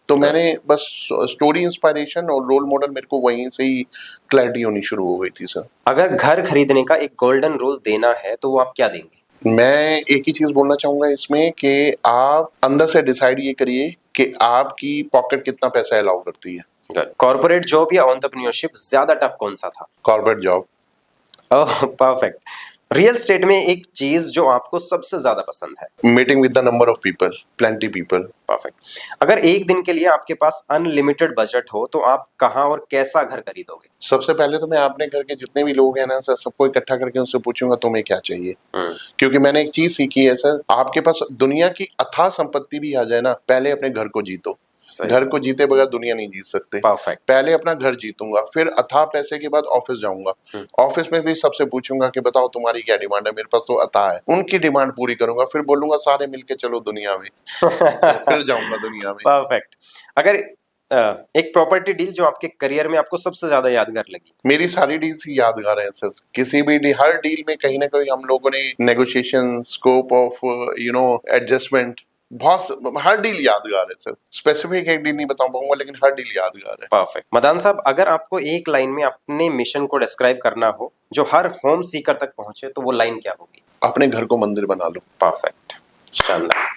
तो मैंने बस स्टोरी इंस्पायरेशन और रोल मॉडल मेरे को वहीं से ही क्लैरिटी होनी शुरू हो गई थी सर। अगर घर खरीदने का एक गोल्डन रूल देना है तो वो आप क्या देंगे? मैं एक ही चीज बोलना चाहूंगा इसमें कि आप अंदर से डिसाइड ये करिए कि आपकी पॉकेट कितना पैसा अलाउ करती है। कॉर्पोरेट जॉब या एंटरप्रेन्योरशिप ज्यादा टफ कौन सा था? Corporate job. Oh perfect. Real estate में एक चीज जो आपको सबसे ज्यादा पसंद है? Meeting with the number of people, plenty people. Perfect. अगर एक दिन के लिए आपके पास अनलिमिटेड बजट हो तो आप कहाँ और कैसा घर खरीदोगे? सबसे पहले तो मैं अपने घर के जितने भी लोग हैं ना सर, सबको इकट्ठा करके उनसे पूछूंगा तुम्हें क्या चाहिए। क्योंकि मैंने एक चीज सीखी है सर, आपके पास दुनिया की अथाह संपत्ति भी आ जाए ना, पहले अपने घर को जीतो। घर को जीते बगैर दुनिया नहीं जीत सकते। परफेक्ट। पहले अपना घर जीतूंगा, फिर अथाह पैसे के बाद ऑफिस जाऊंगा। ऑफिस में भी सबसे पूछूंगा कि बताओ तुम्हारी क्या डिमांड है, मेरे पास तो अथाह है, उनकी डिमांड पूरी करूंगा, फिर बोलूंगा सारे मिलके चलो दुनिया में। तो फिर जाऊंगा दुनिया में। परफेक्ट। अगर एक प्रॉपर्टी डील जो आपके करियर में आपको सबसे ज्यादा यादगार लगी? मेरी सारी डील्स ही यादगार हैं सर। किसी भी डील, हर डील में कहीं ना कहीं हम लोगों ने नेगोशिएशन, स्कोप ऑफ एडजस्टमेंट, बहुत, हर डील यादगार है सर। स्पेसिफिक एक डील नहीं बता पाऊंगा, लेकिन हर डील यादगार है। परफेक्ट। मदान साहब, अगर आपको एक लाइन में अपने मिशन को डिस्क्राइब करना हो जो हर होम सीकर तक पहुंचे तो वो लाइन क्या होगी? अपने घर को मंदिर बना लो। परफेक्ट, शानदार,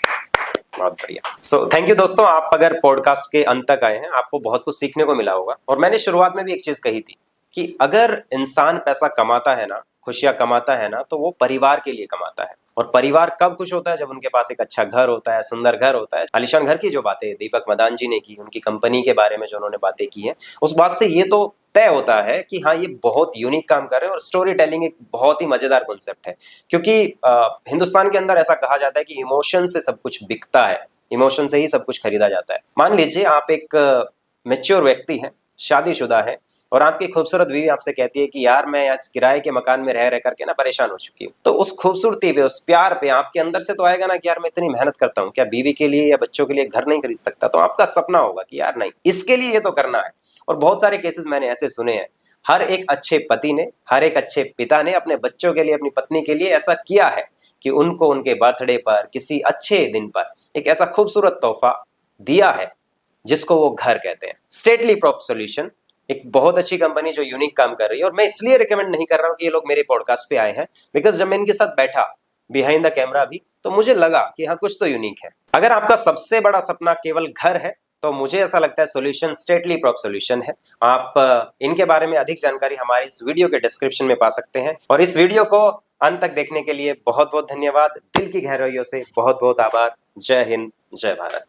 बहुत बढ़िया। सो थैंक यू दोस्तों, आप अगर पॉडकास्ट के अंत तक आए हैं आपको बहुत कुछ सीखने को मिला होगा। और मैंने शुरुआत में भी एक चीज कही थी कि अगर इंसान पैसा कमाता है ना, खुशियां कमाता है ना, तो वो परिवार के लिए कमाता है। और परिवार कब खुश होता है? जब उनके पास एक अच्छा घर होता है, सुंदर घर होता है। आलिशान घर की जो बातें दीपक मदान जी ने की, उनकी कंपनी के बारे में जो उन्होंने बातें की हैं, उस बात से ये तो तय होता है कि हाँ, ये बहुत यूनिक काम कर रहे हैं। और स्टोरी टेलिंग एक बहुत ही मजेदार कॉन्सेप्ट है, क्योंकि हिंदुस्तान के अंदर ऐसा कहा जाता है कि इमोशन से सब कुछ बिकता है, इमोशन से ही सब कुछ खरीदा जाता है। मान लीजिए आप एक मैच्योर व्यक्ति हैं, शादीशुदा है, और आपकी खूबसूरत बीवी आपसे कहती है कि यार मैं आज किराए के मकान में रह करके ना परेशान हो चुकी हूँ। तो उस खूबसूरती पे, उस प्यार पे आपके अंदर से तो आएगा ना कि यार मैं इतनी मेहनत करता हूँ, क्या बीवी के लिए या बच्चों के लिए घर नहीं खरीद सकता? तो आपका सपना होगा कि यार नहीं, इसके लिए ये तो करना है। और बहुत सारे केसेस मैंने ऐसे सुने हैं, हर एक अच्छे पति ने, हर एक अच्छे पिता ने अपने बच्चों के लिए, अपनी पत्नी के लिए ऐसा किया है कि उनको उनके बर्थडे पर, किसी अच्छे दिन पर एक ऐसा खूबसूरत तोहफा दिया है जिसको वो घर कहते हैं। स्टेटली प्रॉप सॉल्यूशन एक बहुत अच्छी कंपनी जो यूनिक काम कर रही है। और मैं इसलिए रिकमेंड नहीं कर रहा हूं कि ये लोग मेरे पॉडकास्ट पे आए हैं, बिकॉज जब मैं इनके साथ बैठा बिहाइंड द कैमरा भी, तो मुझे लगा कि हाँ, कुछ तो यूनिक है। अगर आपका सबसे बड़ा सपना केवल घर है तो मुझे ऐसा लगता है सॉल्यूशन स्टेटली प्रॉप सॉल्यूशन है। आप इनके बारे में अधिक जानकारी हमारे इस वीडियो के डिस्क्रिप्शन में पा सकते हैं। और इस वीडियो को अंत तक देखने के लिए बहुत बहुत धन्यवाद, दिल की गहराइयों से बहुत बहुत आभार। जय हिंद, जय भारत।